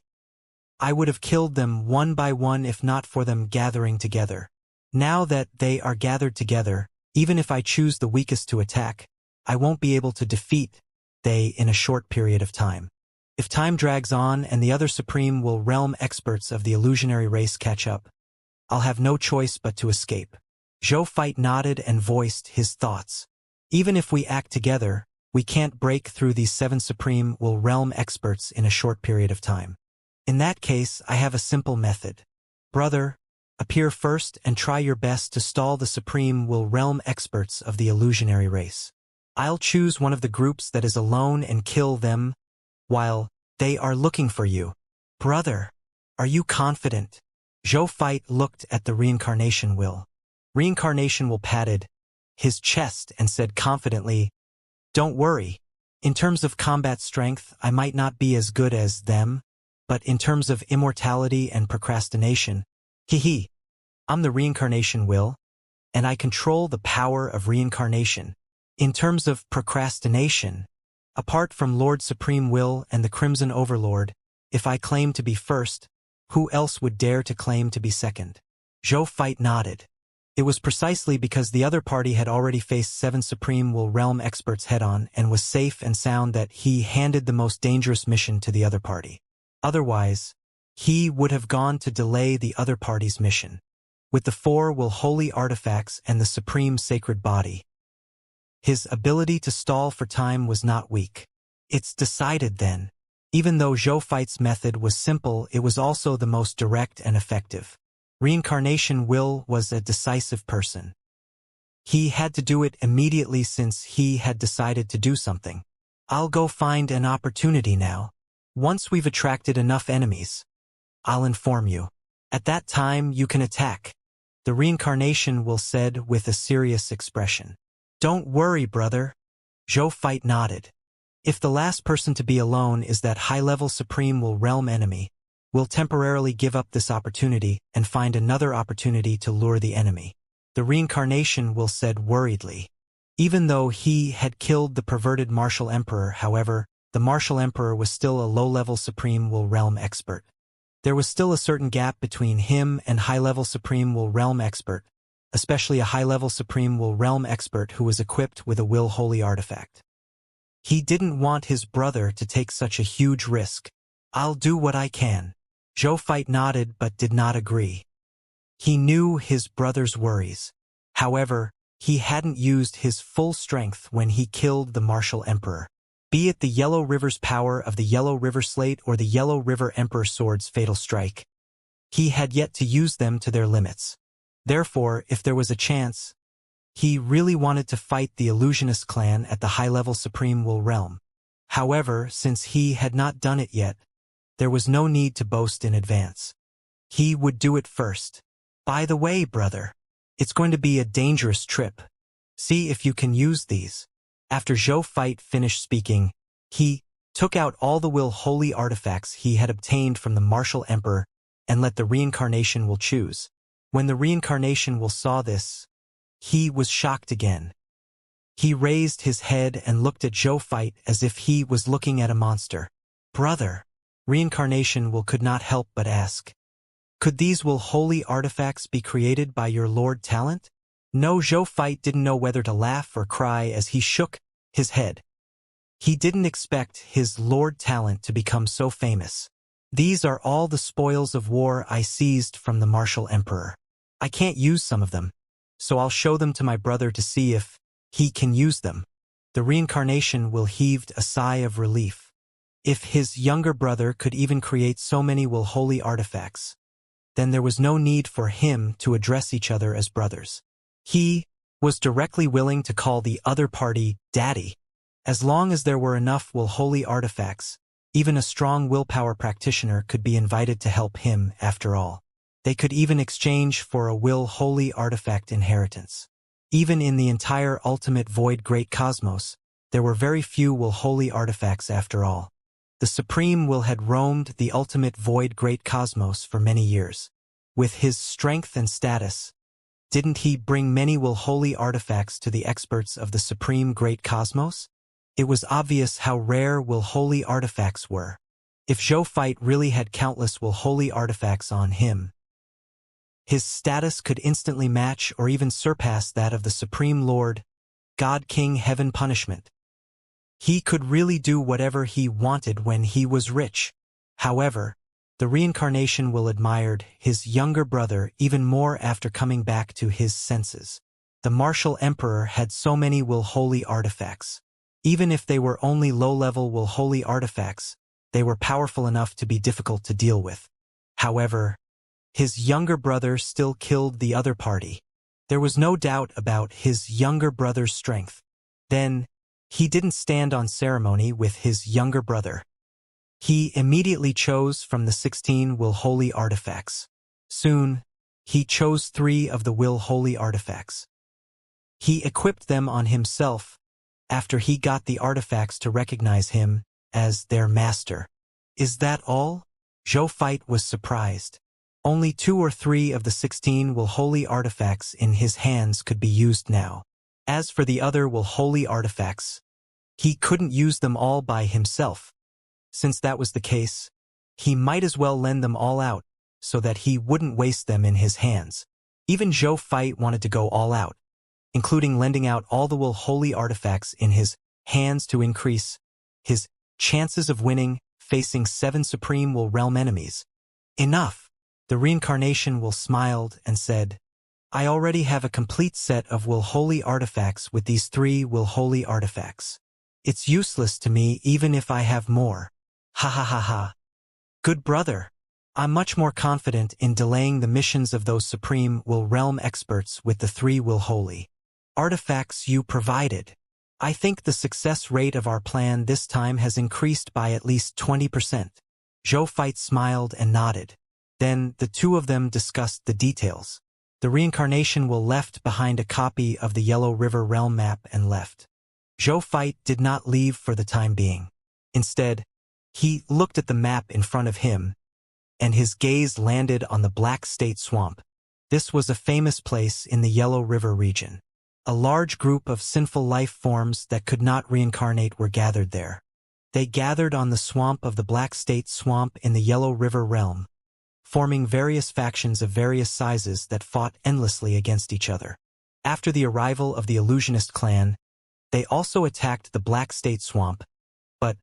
I would have killed them one by one if not for them gathering together. Now that they are gathered together, even if I choose the weakest to attack, I won't be able to defeat they in a short period of time. If time drags on and the other Supreme Will Realm experts of the illusionary race catch up, I'll have no choice but to escape. Zhou Fight nodded and voiced his thoughts. Even if we act together, we can't break through these 7 Supreme Will Realm experts in a short period of time. In that case, I have a simple method. Brother, appear first and try your best to stall the Supreme Will Realm experts of the illusionary race. I'll choose one of the groups that is alone and kill them while they are looking for you. Brother, are you confident? Zhou Fight looked at the Reincarnation Will. Reincarnation Will patted his chest and said confidently, Don't worry. In terms of combat strength, I might not be as good as them, but in terms of immortality and procrastination, I'm the Reincarnation Will, and I control the power of reincarnation. In terms of procrastination, Apart from Lord Supreme Will and the Crimson Overlord, if I claim to be first, who else would dare to claim to be second? Zhou Fight nodded. It was precisely because the other party had already faced 7 Supreme Will Realm experts head-on and was safe and sound that he handed the most dangerous mission to the other party. Otherwise, he would have gone to delay the other party's mission. With the 4 Will Holy Artifacts and the Supreme Sacred Body, his ability to stall for time was not weak. It's decided then. Even though Zhou Fight's method was simple, it was also the most direct and effective. Reincarnation Will was a decisive person. He had to do it immediately since he had decided to do something. I'll go find an opportunity now. Once we've attracted enough enemies, I'll inform you. At that time you can attack, the Reincarnation Will said with a serious expression. Don't worry, brother. Zhou Fight nodded. If the last person to be alone is that high-level Supreme Will Realm enemy, we'll temporarily give up this opportunity and find another opportunity to lure the enemy, the Reincarnation Will said worriedly. Even though he had killed the perverted Martial Emperor, however, the Martial Emperor was still a low-level Supreme Will Realm expert. There was still a certain gap between him and high-level Supreme Will Realm expert, especially a high-level Supreme Will Realm expert who was equipped with a Will Holy Artifact. He didn't want his brother to take such a huge risk. I'll do what I can. Zhou Fight nodded but did not agree. He knew his brother's worries. However, he hadn't used his full strength when he killed the Martial Emperor. Be it the Yellow River's power of the Yellow River Slate or the Yellow River Emperor Sword's fatal strike, he had yet to use them to their limits. Therefore, if there was a chance, he really wanted to fight the Illusionist clan at the high-level Supreme Will Realm. However, since he had not done it yet, there was no need to boast in advance. He would do it first. By the way, brother, it's going to be a dangerous trip. See if you can use these. After Zhou Fight finished speaking, he took out all the Will Holy Artifacts he had obtained from the Martial Emperor and let the Reincarnation Will choose. When the Reincarnation Will saw this, he was shocked again. He raised his head and looked at Zhou Fight as if he was looking at a monster. Brother, Reincarnation Will could not help but ask. Could these Will Holy Artifacts be created by your Lord Talent? No, Zhou Fight didn't know whether to laugh or cry as he shook his head. He didn't expect his Lord Talent to become so famous. These are all the spoils of war I seized from the Martial Emperor. I can't use some of them, so I'll show them to my brother to see if he can use them. The Reincarnation Will heaved a sigh of relief. If his younger brother could even create so many Will Holy Artifacts, then there was no need for him to address each other as brothers. He was directly willing to call the other party Daddy. As long as there were enough Will Holy Artifacts, even a strong willpower practitioner could be invited to help him after all. They could even exchange for a Will Holy Artifact inheritance. Even in the entire Ultimate Void Great Cosmos, there were very few Will Holy Artifacts after all. The Supreme Will had roamed the Ultimate Void Great Cosmos for many years. With his strength and status, didn't he bring many Will Holy Artifacts to the experts of the Supreme Great Cosmos? It was obvious how rare Will Holy Artifacts were. If Zhou Fight really had countless Will Holy Artifacts on him, his status could instantly match or even surpass that of the Supreme Lord, God King Heaven Punishment. He could really do whatever he wanted when he was rich. However, the Reincarnation Will admired his younger brother even more after coming back to his senses. The Martial Emperor had so many Will Holy Artifacts. Even if they were only low-level Will Holy Artifacts, they were powerful enough to be difficult to deal with. However, his younger brother still killed the other party. There was no doubt about his younger brother's strength. Then, he didn't stand on ceremony with his younger brother. He immediately chose from the 16 Will Holy Artifacts. Soon, he chose 3 of the Will Holy Artifacts. He equipped them on himself after he got the artifacts to recognize him as their master. Is that all? Zhou Fight was surprised. Only 2 or 3 of the 16 Will Holy Artifacts in his hands could be used now. As for the other Will Holy Artifacts, He couldn't use them all by himself. Since that was the case, he might as well lend them all out, so that he wouldn't waste them in his hands. Even Zhou Fai wanted to go all out, including lending out all the will holy artifacts in his hands to increase his chances of winning facing 7 supreme will realm enemies. Enough! The Reincarnation will smiled and said, I already have a complete set of will holy artifacts with these 3 will holy artifacts. It's useless to me even if I have more. Ha ha ha ha. Good brother. I'm much more confident in delaying the missions of those supreme will realm experts with the 3 will holy artifacts you provided. I think the success rate of our plan this time has increased by at least 20%. Zhou Fai smiled and nodded. Then the two of them discussed the details. The Reincarnation will left behind a copy of the Yellow River realm map and left. Zhou Fai did not leave for the time being. Instead, he looked at the map in front of him, and his gaze landed on the Black State Swamp. This was a famous place in the Yellow River region. A large group of sinful life forms that could not reincarnate were gathered there. They gathered on the swamp of the Black State Swamp in the Yellow River realm, forming various factions of various sizes that fought endlessly against each other. After the arrival of the Illusionist clan, they also attacked the Black State Swamp, but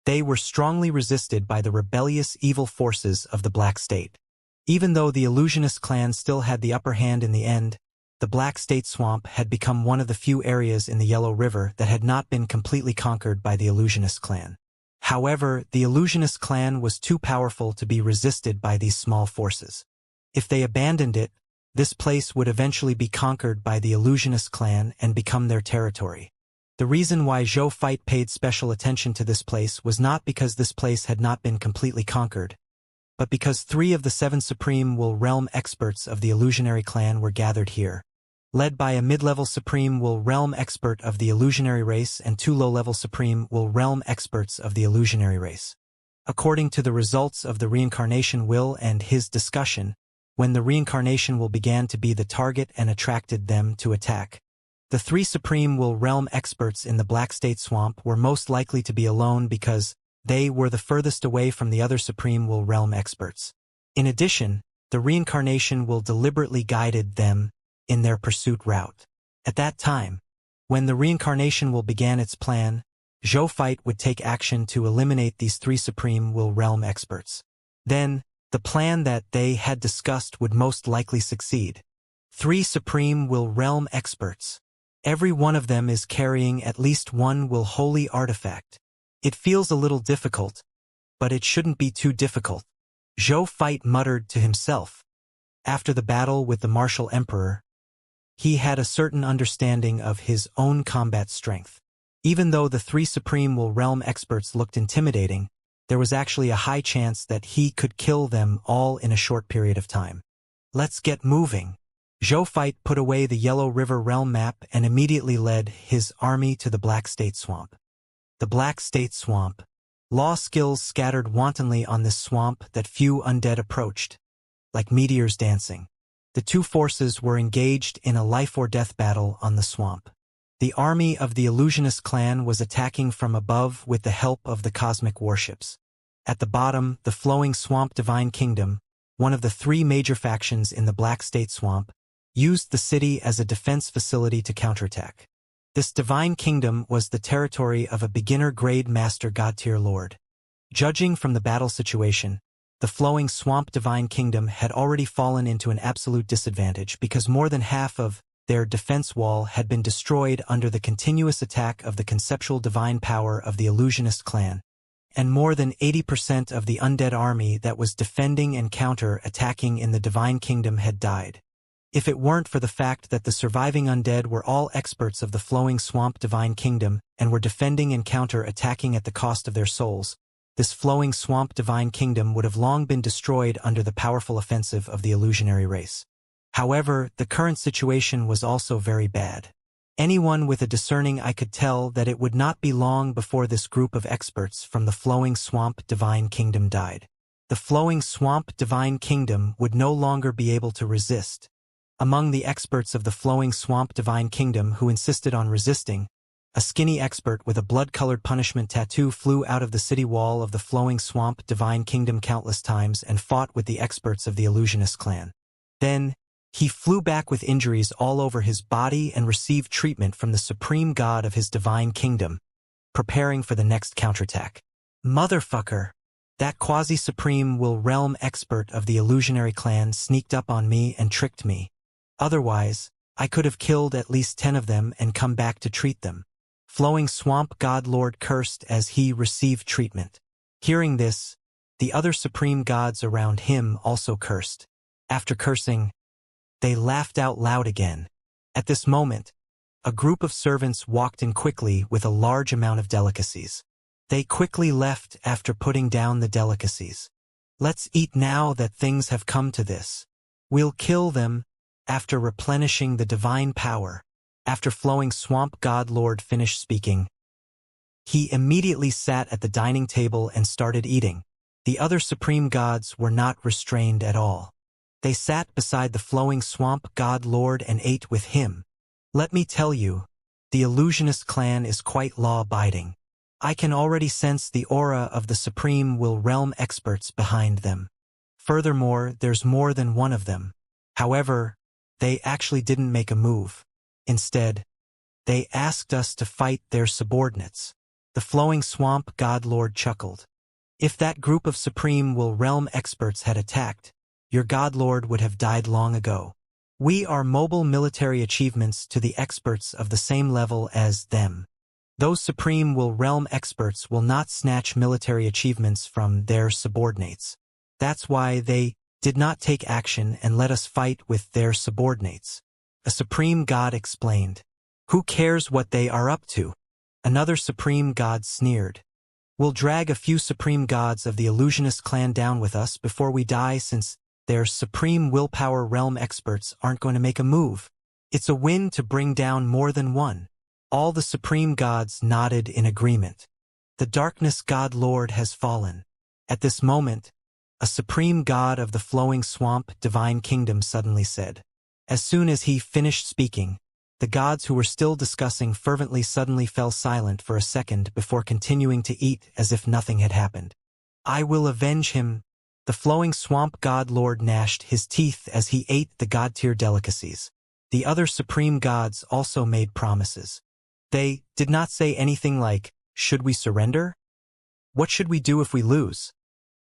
they were strongly resisted by the rebellious evil forces of the Black State. Even though the Illusionist clan still had the upper hand in the end, the Black State Swamp had become one of the few areas in the Yellow River that had not been completely conquered by the Illusionist clan. However, the Illusionist clan was too powerful to be resisted by these small forces. If they abandoned it, this place would eventually be conquered by the Illusionist clan and become their territory. The reason why Zhou Fai paid special attention to this place was not because this place had not been completely conquered, but because 3 of the 7 supreme will realm experts of the illusionary clan were gathered here, led by a mid-level supreme will realm expert of the illusionary race and 2 low-level supreme will realm experts of the illusionary race. According to the results of the Reincarnation will and his discussion, when the Reincarnation will began to be the target and attracted them to attack, the 3 supreme will realm experts in the Black State Swamp were most likely to be alone because they were the furthest away from the other supreme will realm experts. In addition, the Reincarnation will deliberately guided them in their pursuit route. At that time, when the Reincarnation will began its plan, Zhou Fai would take action to eliminate these 3 supreme will realm experts. Then, the plan that they had discussed would most likely succeed. 3 supreme will realm experts. Every one of them is carrying at least 1 will holy artifact. It feels a little difficult, but it shouldn't be too difficult. Zhou Fai muttered to himself. After the battle with the Martial Emperor, he had a certain understanding of his own combat strength. Even though the 3 supreme will realm experts looked intimidating, there was actually a high chance that he could kill them all in a short period of time. Let's get moving. Zhou Fai put away the Yellow River realm map and immediately led his army to the Black State Swamp. The Black State Swamp. Law skills scattered wantonly on this swamp that few undead approached, like meteors dancing. The 2 forces were engaged in a life-or-death battle on the swamp. The army of the Illusionist clan was attacking from above with the help of the cosmic warships. At the bottom, the flowing Swamp Divine Kingdom, one of the 3 major factions in the Black State Swamp, used the city as a defense facility to counterattack. This Divine Kingdom was the territory of a beginner-grade Master God-tier Lord. Judging from the battle situation, the flowing Swamp Divine Kingdom had already fallen into an absolute disadvantage because more than half of their defense wall had been destroyed under the continuous attack of the conceptual divine power of the Illusionist clan, and more than 80% of the undead army that was defending and counter-attacking in the Divine Kingdom had died. If it weren't for the fact that the surviving undead were all experts of the flowing Swamp Divine Kingdom and were defending and counter-attacking at the cost of their souls, this flowing Swamp Divine Kingdom would have long been destroyed under the powerful offensive of the illusionary race. However, the current situation was also very bad. Anyone with a discerning eye could tell that it would not be long before this group of experts from the flowing Swamp Divine Kingdom died. The flowing Swamp Divine Kingdom would no longer be able to resist. Among the experts of the flowing Swamp Divine Kingdom who insisted on resisting, A skinny expert with a blood-colored punishment tattoo flew out of the city wall of the flowing swamp divine kingdom countless times and fought with the experts of the illusionist clan. Then, he flew back with injuries all over his body and received treatment from the supreme god of his divine kingdom, preparing for the next counterattack. Motherfucker! That quasi-supreme will realm expert of the illusionary clan sneaked up on me and tricked me. Otherwise, I could have killed at least 10 of them and come back to treat them. Flowing swamp god lord cursed as he received treatment. Hearing this, the other supreme gods around him also cursed. After cursing, they laughed out loud again. At this moment, a group of servants walked in quickly with a large amount of delicacies. They quickly left after putting down the delicacies. Let's eat now that things have come to this. We'll kill them after replenishing the divine power. After flowing swamp god lord finished speaking, he immediately sat at the dining table and started eating. The other supreme gods were not restrained at all. They sat beside the flowing swamp god lord and ate with him. Let me tell you, the illusionist clan is quite law-abiding. I can already sense the aura of the supreme will realm experts behind them. Furthermore, there's more than one of them. However, they actually didn't make a move. Instead, they asked us to fight their subordinates. The flowing swamp god lord chuckled. If that group of supreme will realm experts had attacked, your god lord would have died long ago. We are mobile military achievements to the experts of the same level as them. Those supreme will realm experts will not snatch military achievements from their subordinates. That's why they did not take action and let us fight with their subordinates. A supreme god explained. Who cares what they are up to? Another supreme god sneered. We'll drag a few supreme gods of the illusionist clan down with us before we die since their supreme willpower realm experts aren't going to make a move. It's a win to bring down more than one. All the supreme gods nodded in agreement. The darkness god lord has fallen. At this moment, a supreme god of the flowing swamp divine kingdom suddenly said. As soon as he finished speaking, the gods who were still discussing fervently suddenly fell silent for a second before continuing to eat as if nothing had happened. I will avenge him. The flowing swamp god lord gnashed his teeth as he ate the god-tier delicacies. The other supreme gods also made promises. They did not say anything like, should we surrender? What should we do if we lose?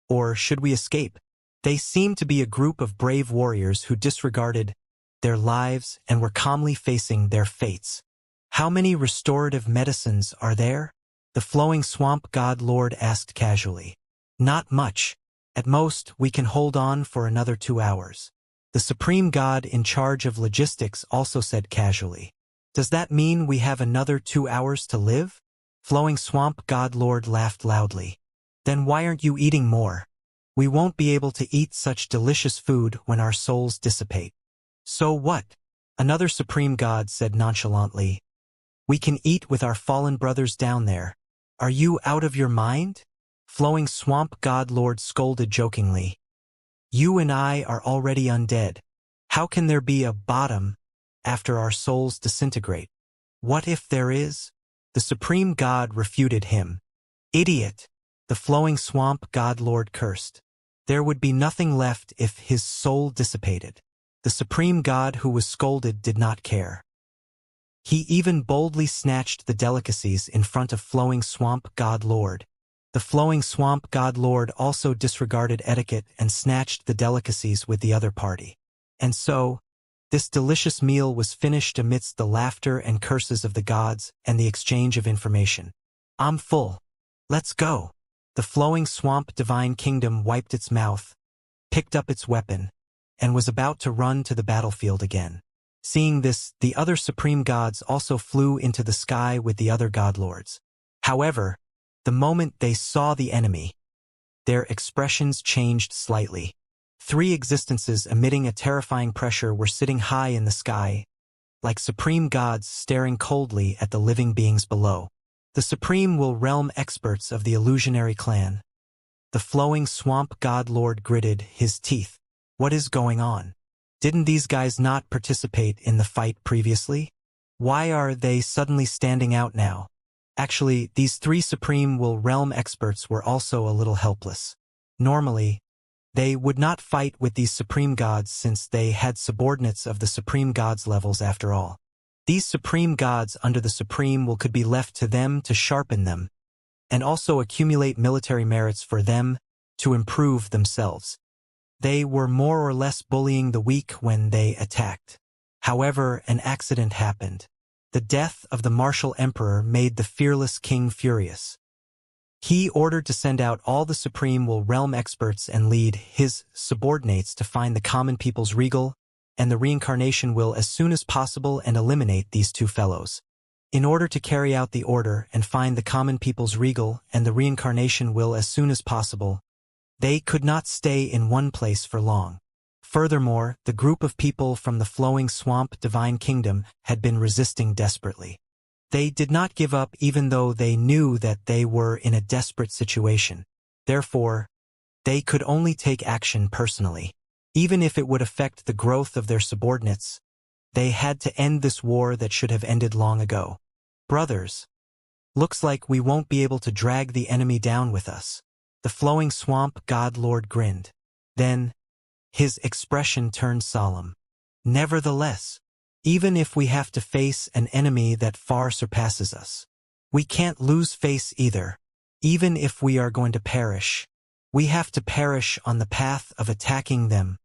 Or should we escape? They seemed to be a group of brave warriors who disregarded their lives and were calmly facing their fates. How many restorative medicines are there? The flowing swamp god lord asked casually. Not much. At most, we can hold on for another 2 hours. The supreme god in charge of logistics also said casually. Does that mean we have another 2 hours to live? Flowing swamp god lord laughed loudly. Then why aren't you eating more? We won't be able to eat such delicious food when our souls dissipate. So what? Another supreme god said nonchalantly. We can eat with our fallen brothers down there. Are you out of your mind? Flowing swamp god lord scolded jokingly. You and I are already undead. How can there be a bottom after our souls disintegrate? What if there is? The supreme god refuted him. Idiot! The flowing swamp god lord cursed. There would be nothing left if his soul dissipated. The supreme god who was scolded did not care. He even boldly snatched the delicacies in front of flowing swamp god lord. The flowing swamp god lord also disregarded etiquette and snatched the delicacies with the other party. And so, this delicious meal was finished amidst the laughter and curses of the gods and the exchange of information. I'm full. Let's go. The flowing swamp divine kingdom wiped its mouth, picked up its weapon, and was about to run to the battlefield again. Seeing this, the other supreme gods also flew into the sky with the other godlords. However, the moment they saw the enemy, their expressions changed slightly. 3 existences emitting a terrifying pressure were sitting high in the sky, like supreme gods staring coldly at the living beings below. The supreme will realm experts of the illusionary clan. The flowing swamp god lord gritted his teeth. What is going on? Didn't these guys not participate in the fight previously? Why are they suddenly standing out now? Actually, these three Supreme Will Realm experts were also a little helpless. Normally, they would not fight with these Supreme Gods since they had subordinates of the Supreme Gods levels after all. These Supreme Gods under the Supreme Will could be left to them to sharpen them, and also accumulate military merits for them to improve themselves. They were more or less bullying the weak when they attacked. However, an accident happened. The death of the martial emperor made the fearless king furious. He ordered to send out all the Supreme Will Realm experts and lead his subordinates to find the common people's regal and the Reincarnation will as soon as possible and eliminate these two fellows. In order to carry out the order and find the common people's regal and the Reincarnation will as soon as possible, they could not stay in one place for long. Furthermore, the group of people from the flowing swamp divine kingdom had been resisting desperately. They did not give up even though they knew that they were in a desperate situation. Therefore, they could only take action personally. Even if it would affect the growth of their subordinates, they had to end this war that should have ended long ago. Brothers, looks like we won't be able to drag the enemy down with us. The flowing swamp god lord grinned. Then, his expression turned solemn. Nevertheless, even if we have to face an enemy that far surpasses us, we can't lose face either. Even if we are going to perish, we have to perish on the path of attacking them.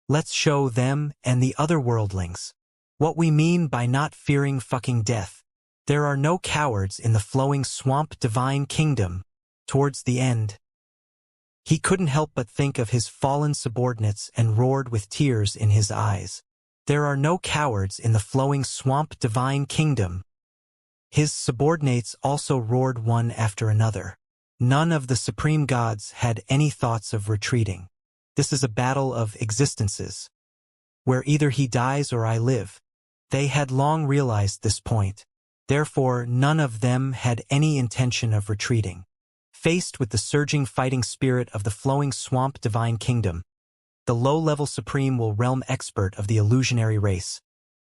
Let's show them and the other worldlings what we mean by not fearing fucking death. There are no cowards in the flowing swamp divine kingdom. Towards the end, he couldn't help but think of his fallen subordinates and roared with tears in his eyes. There are no cowards in the flowing swamp divine kingdom. His subordinates also roared one after another. None of the supreme gods had any thoughts of retreating. This is a battle of existences, where either he dies or I live. They had long realized this point. Therefore, none of them had any intention of retreating. Faced with the surging fighting spirit of the flowing swamp divine kingdom, the low-level Supreme Will Realm expert of the illusionary race,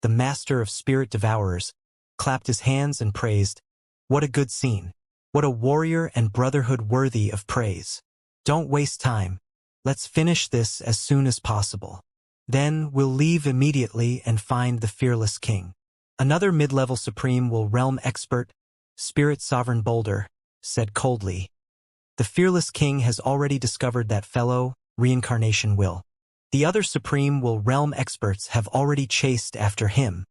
the master of spirit devourers, clapped his hands and praised, "What a good scene! What a warrior and brotherhood worthy of praise! Don't waste time. Let's finish this as soon as possible. Then we'll leave immediately and find the fearless king." Another mid-level Supreme Will Realm expert, Spirit Sovereign Boulder, said coldly, "The fearless king has already discovered that fellow, Reincarnation will. The other Supreme Will Realm experts have already chased after him.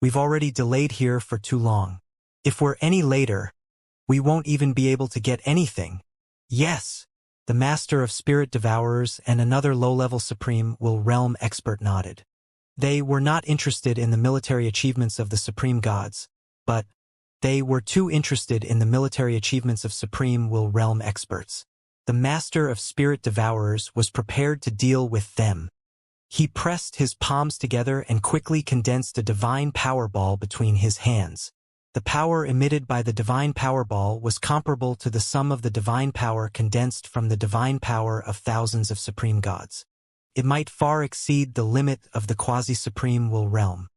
We've already delayed here for too long. If we're any later, we won't even be able to get anything." Yes, the Master of Spirit Devourers and another low-level Supreme Will Realm expert nodded. They were not interested in the military achievements of the Supreme Gods, but they were too interested in the military achievements of Supreme Will Realm experts. The Master of Spirit Devourers was prepared to deal with them. He pressed his palms together and quickly condensed a divine power ball between his hands. The power emitted by the divine power ball was comparable to the sum of the divine power condensed from the divine power of thousands of supreme gods. It might far exceed the limit of the quasi-supreme will realm.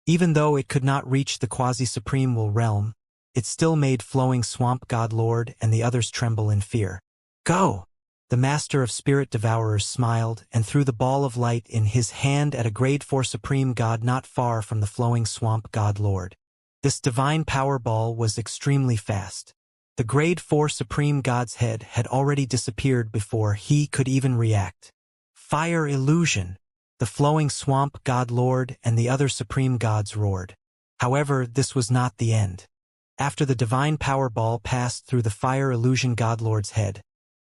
Even though it could not reach the quasi-supreme will realm, it still made flowing swamp god lord and the others tremble in fear. "Go!" The Master of Spirit Devourers smiled and threw the ball of light in his hand at a grade 4 supreme god not far from the flowing swamp god lord. This divine power ball was extremely fast. The grade 4 supreme god's head had already disappeared before he could even react. Fire illusion! The flowing swamp god lord and the other supreme gods roared. However, this was not the end. After the divine power ball passed through the fire illusion god lord's head,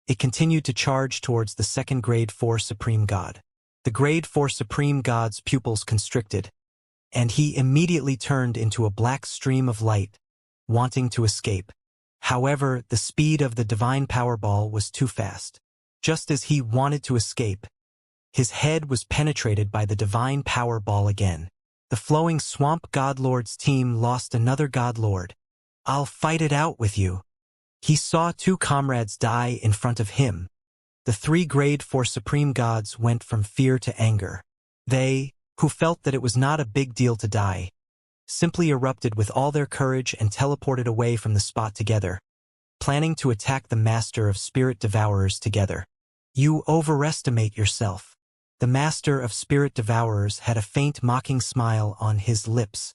it continued to charge towards the second grade 4 supreme god. The grade 4 supreme god's pupils constricted, and he immediately turned into a black stream of light, wanting to escape. However, the speed of the divine power ball was too fast. Just as he wanted to escape, his head was penetrated by the divine power ball again. The flowing swamp god lord's team lost another god lord. "I'll fight it out with you." He saw 2 comrades die in front of him. The 3 grade 4 supreme gods went from fear to anger. They, who felt that it was not a big deal to die, simply erupted with all their courage and teleported away from the spot together, planning to attack the master of spirit devourers together. You overestimate yourself. The master of spirit devourers had a faint mocking smile on his lips.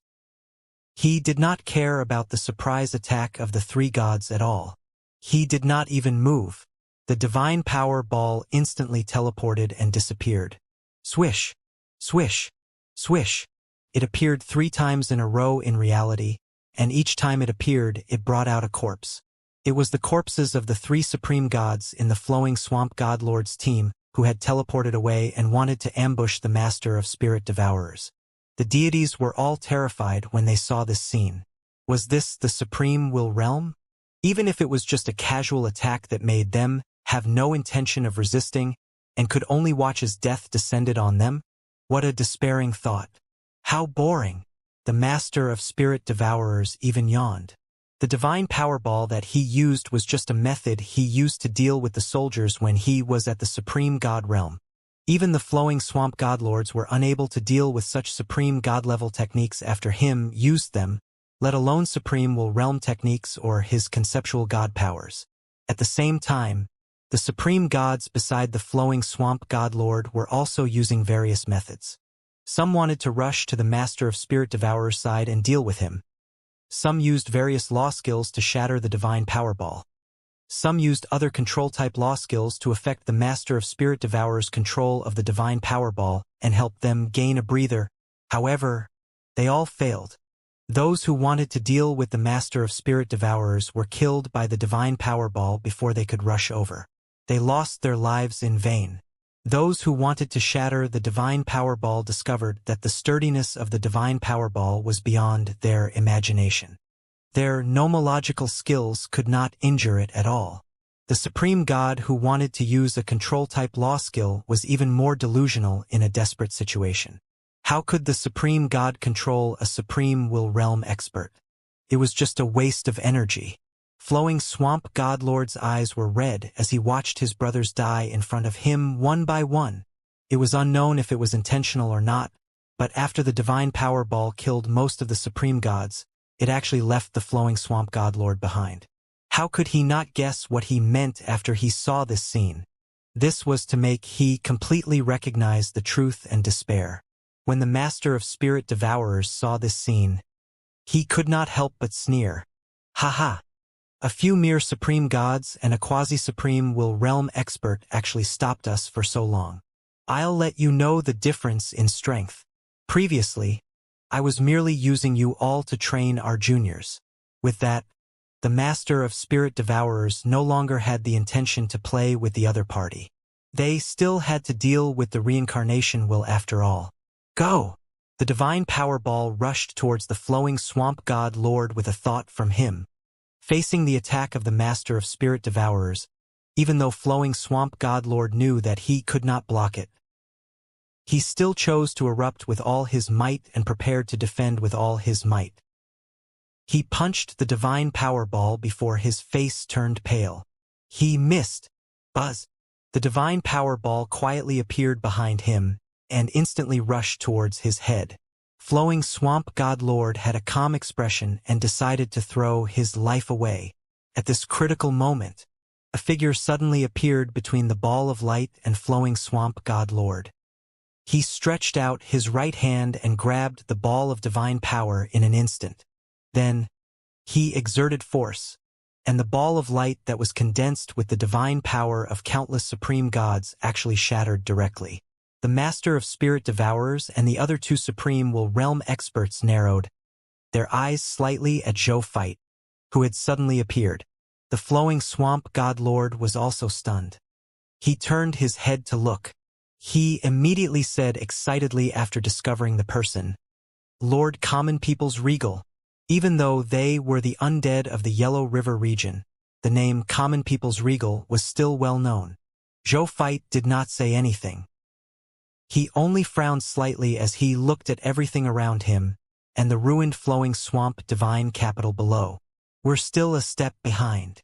He did not care about the surprise attack of the three gods at all. He did not even move. The divine power ball instantly teleported and disappeared. Swish, swish, swish. It appeared 3 times in a row in reality, and each time it appeared, it brought out a corpse. It was the corpses of the 3 supreme gods in the flowing swamp godlord's team who had teleported away and wanted to ambush the master of spirit devourers. The deities were all terrified when they saw this scene. Was this the supreme will realm? Even if it was just a casual attack that made them have no intention of resisting and could only watch as death descended on them? What a despairing thought. How boring. The master of spirit devourers even yawned. The divine powerball that he used was just a method he used to deal with the soldiers when he was at the supreme god realm. Even the flowing swamp godlords were unable to deal with such supreme god-level techniques after him used them, let alone supreme will realm techniques or his conceptual god powers. At the same time, the supreme gods beside the flowing swamp godlord were also using various methods. Some wanted to rush to the master of spirit devourer's side and deal with him. Some used various law skills to shatter the divine powerball. Some used other control-type law skills to affect the master of spirit devourer's control of the divine powerball and help them gain a breather. However, they all failed. Those who wanted to deal with the master of spirit devourers were killed by the divine powerball before they could rush over. They lost their lives in vain. Those who wanted to shatter the divine powerball discovered that the sturdiness of the divine powerball was beyond their imagination. Their nomological skills could not injure it at all. The supreme god who wanted to use a control-type law skill was even more delusional in a desperate situation. How could the supreme god control a supreme will realm expert? It was just a waste of energy. Flowing swamp godlord's eyes were red as he watched his brothers die in front of him one by one. It was unknown if it was intentional or not, but after the divine powerball killed most of the supreme gods, it actually left the flowing swamp godlord behind. How could he not guess what he meant after he saw this scene? This was to make he completely recognize the truth and despair. When the master of spirit devourers saw this scene, he could not help but sneer. Ha ha! A few mere supreme gods and a quasi-supreme will realm expert actually stopped us for so long. I'll let you know the difference in strength. Previously, I was merely using you all to train our juniors. With that, the master of spirit devourers no longer had the intention to play with the other party. They still had to deal with the reincarnation will after all. Go! The divine powerball rushed towards the flowing swamp god lord with a thought from him. Facing the attack of the master of spirit devourers, even though flowing swamp god lord knew that he could not block it, he still chose to erupt with all his might and prepared to defend with all his might. He punched the divine powerball before his face turned pale. He missed. Buzz! The divine powerball quietly appeared behind him and instantly rushed towards his head. Flowing swamp god lord had a calm expression and decided to throw his life away. At this critical moment, a figure suddenly appeared between the ball of light and flowing swamp god lord. He stretched out his right hand and grabbed the ball of divine power in an instant. Then, he exerted force, and the ball of light that was condensed with the divine power of countless supreme gods actually shattered directly. The master of spirit devourers and the other 2 supreme will realm experts narrowed their eyes slightly at Zhou Fight, who had suddenly appeared. The flowing swamp god lord was also stunned. He turned his head to look. He immediately said excitedly after discovering the person, Lord Common People's Regal. Even though they were the undead of the Yellow River region, the name Common People's Regal was still well known. Zhou Fight did not say anything. He only frowned slightly as he looked at everything around him, and the ruined flowing swamp divine capital below. We're still a step behind.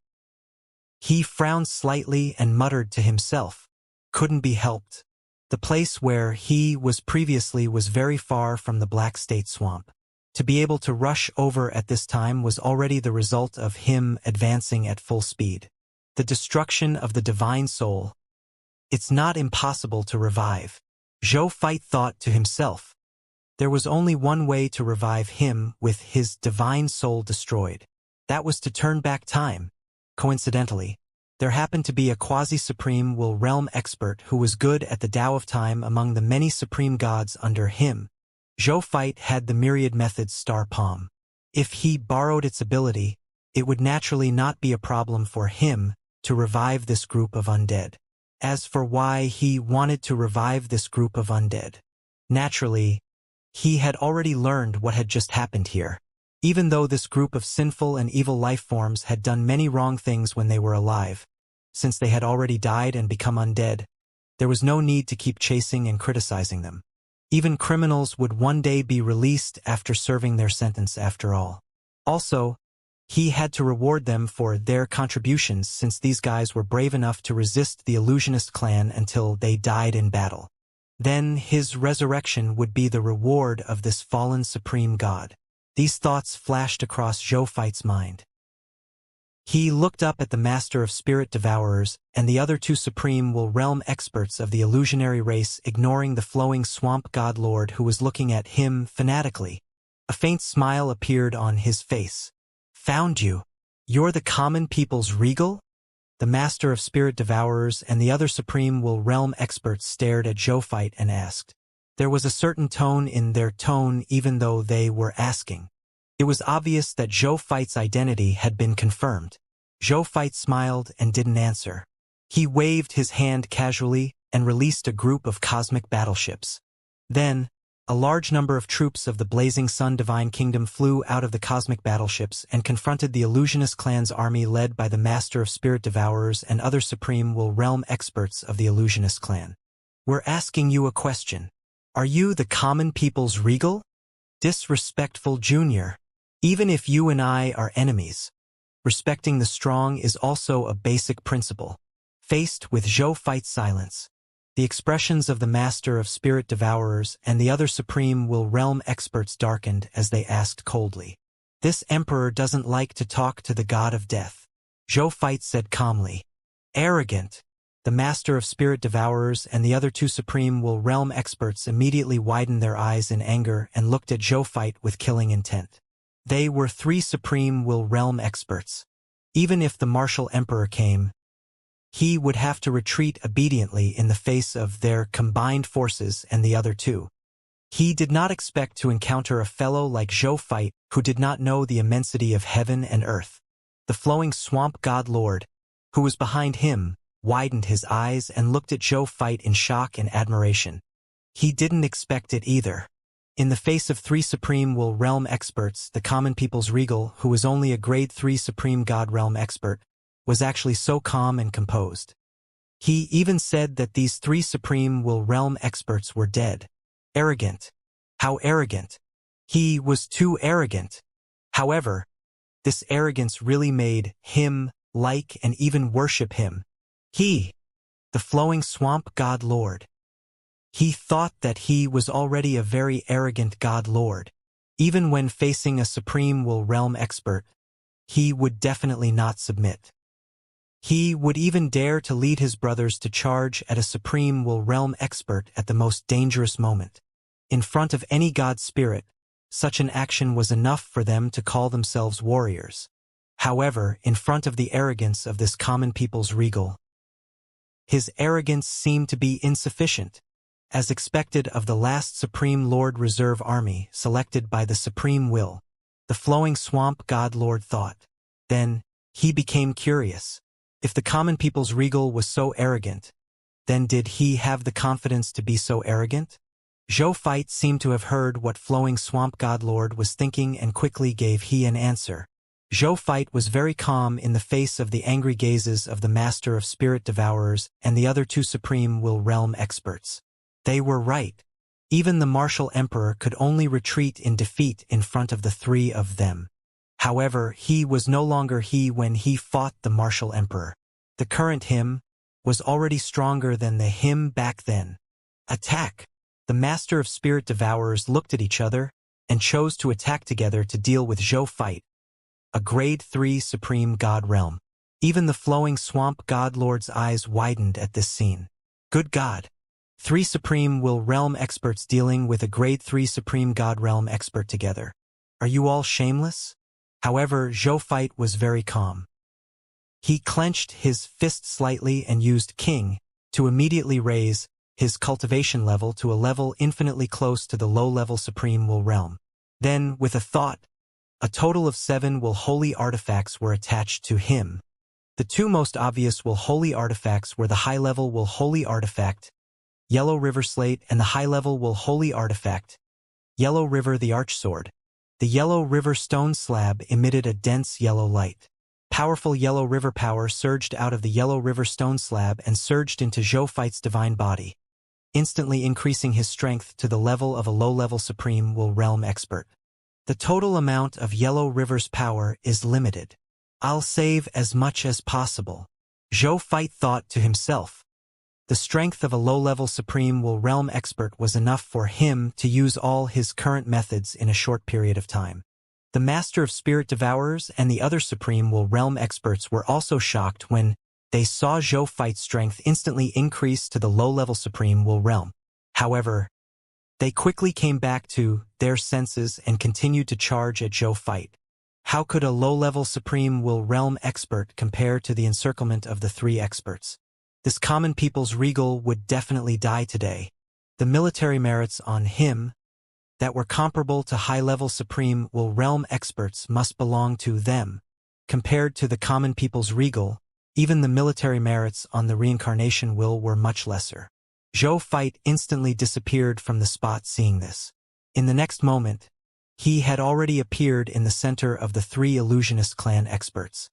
He frowned slightly and muttered to himself. Couldn't be helped. The place where he was previously was very far from the Black State Swamp. To be able to rush over at this time was already the result of him advancing at full speed. The destruction of the divine soul. It's not impossible to revive. Zhou Feit thought to himself. There was only one way to revive him with his divine soul destroyed. That was to turn back time. Coincidentally, there happened to be a quasi-supreme will realm expert who was good at the Tao of time among the many supreme gods under him. Zhou Feit had the myriad methods star palm. If he borrowed its ability, it would naturally not be a problem for him to revive this group of undead. As for why he wanted to revive this group of undead, naturally, he had already learned what had just happened here. Even though this group of sinful and evil life forms had done many wrong things when they were alive, since they had already died and become undead, there was no need to keep chasing and criticizing them. Even criminals would one day be released after serving their sentence after all. Also, he had to reward them for their contributions since these guys were brave enough to resist the illusionist clan until they died in battle. Then his resurrection would be the reward of this fallen supreme god. These thoughts flashed across Zhou Feit's mind. He looked up at the master of spirit devourers and the other two supreme will realm experts of the illusionary race, ignoring the flowing swamp god lord who was looking at him fanatically. A faint smile appeared on his face. Found you. You're the common people's regal? The master of spirit devourers and the other supreme will realm experts stared at Zhou Feit and asked. There was a certain tone in their tone even though they were asking. It was obvious that Zhou Feit's identity had been confirmed. Zhou Feit smiled and didn't answer. He waved his hand casually and released a group of cosmic battleships. Then, a large number of troops of the Blazing Sun Divine Kingdom flew out of the cosmic battleships and confronted the Illusionist clan's army led by the Master of Spirit Devourers and other Supreme Will Realm experts of the Illusionist clan. We're asking you a question. Are you the common people's regal? Disrespectful junior. Even if you and I are enemies, respecting the strong is also a basic principle. Faced with Zhou Feit's silence, the expressions of the Master of Spirit Devourers and the other Supreme Will Realm experts darkened as they asked coldly. This emperor doesn't like to talk to the god of death. Zhou Feit said calmly. Arrogant. The Master of Spirit Devourers and the other two Supreme Will Realm experts immediately widened their eyes in anger and looked at Zhou Feit with killing intent. They were three Supreme Will Realm experts. Even if the martial emperor came, he would have to retreat obediently in the face of their combined forces and the other two. He did not expect to encounter a fellow like Zhou Feit who did not know the immensity of heaven and earth. The flowing swamp god lord, who was behind him, widened his eyes and looked at Zhou Feit in shock and admiration. He didn't expect it either. In the face of three Supreme Will Realm experts, the common people's regal, who was only a grade 3 Supreme God Realm expert, was actually so calm and composed. He even said that these three Supreme Will Realm experts were dead. Arrogant. How arrogant. He was too arrogant. However, this arrogance really made him like and even worship him. He, the flowing swamp god lord. He thought that he was already a very arrogant god lord. Even when facing a Supreme Will Realm expert, he would definitely not submit. He would even dare to lead his brothers to charge at a Supreme Will Realm expert at the most dangerous moment. In front of any god spirit, such an action was enough for them to call themselves warriors. However, in front of the arrogance of this common people's regal, his arrogance seemed to be insufficient, as expected of the last Supreme Lord Reserve Army selected by the Supreme Will. The flowing swamp god lord thought. Then, he became curious. If the common people's regal was so arrogant, then did he have the confidence to be so arrogant? Zhou Feit seemed to have heard what flowing swamp god lord was thinking and quickly gave he an answer. Zhou Feit was very calm in the face of the angry gazes of the Master of Spirit Devourers and the other two Supreme Will Realm experts. They were right. Even the martial emperor could only retreat in defeat in front of the three of them. However, he was no longer he when he fought the martial emperor. The current him was already stronger than the him back then. Attack! The Master of Spirit Devourers looked at each other, and chose to attack together to deal with Zhou Fight, a Grade 3 Supreme God Realm. Even the flowing swamp God Lord's eyes widened at this scene. Good God! 3 Supreme Will Realm experts dealing with a Grade 3 Supreme God Realm expert together. Are you all shameless? However, Zhou Fight was very calm. He clenched his fist slightly and used King to immediately raise his cultivation level to a level infinitely close to the low-level Supreme Will Realm. Then, with a thought, a total of 7 Will Holy artifacts were attached to him. The 2 most obvious Will Holy artifacts were the high-level Will Holy artifact, Yellow River Slate, and the high-level Will Holy artifact, Yellow River the Archsword. The Yellow River stone slab emitted a dense yellow light. Powerful Yellow River power surged out of the Yellow River stone slab and surged into Zhou Fight's divine body, instantly increasing his strength to the level of a low-level Supreme Will Realm expert. The total amount of Yellow River's power is limited. I'll save as much as possible, Zhou Fight thought to himself. The strength of a low-level Supreme Will Realm expert was enough for him to use all his current methods in a short period of time. The Master of Spirit Devourers and the other Supreme Will Realm experts were also shocked when they saw Zhou Fight's strength instantly increase to the low-level Supreme Will Realm. However, they quickly came back to their senses and continued to charge at Zhou Fight. How could a low-level Supreme Will Realm expert compare to the encirclement of the 3 experts? This common people's regal would definitely die today. The military merits on him that were comparable to high-level Supreme Will Realm experts must belong to them. Compared to the common people's regal, even the military merits on the Reincarnation will were much lesser. Zhou Fight instantly disappeared from the spot seeing this. In the next moment, he had already appeared in the center of the 3 illusionist clan experts.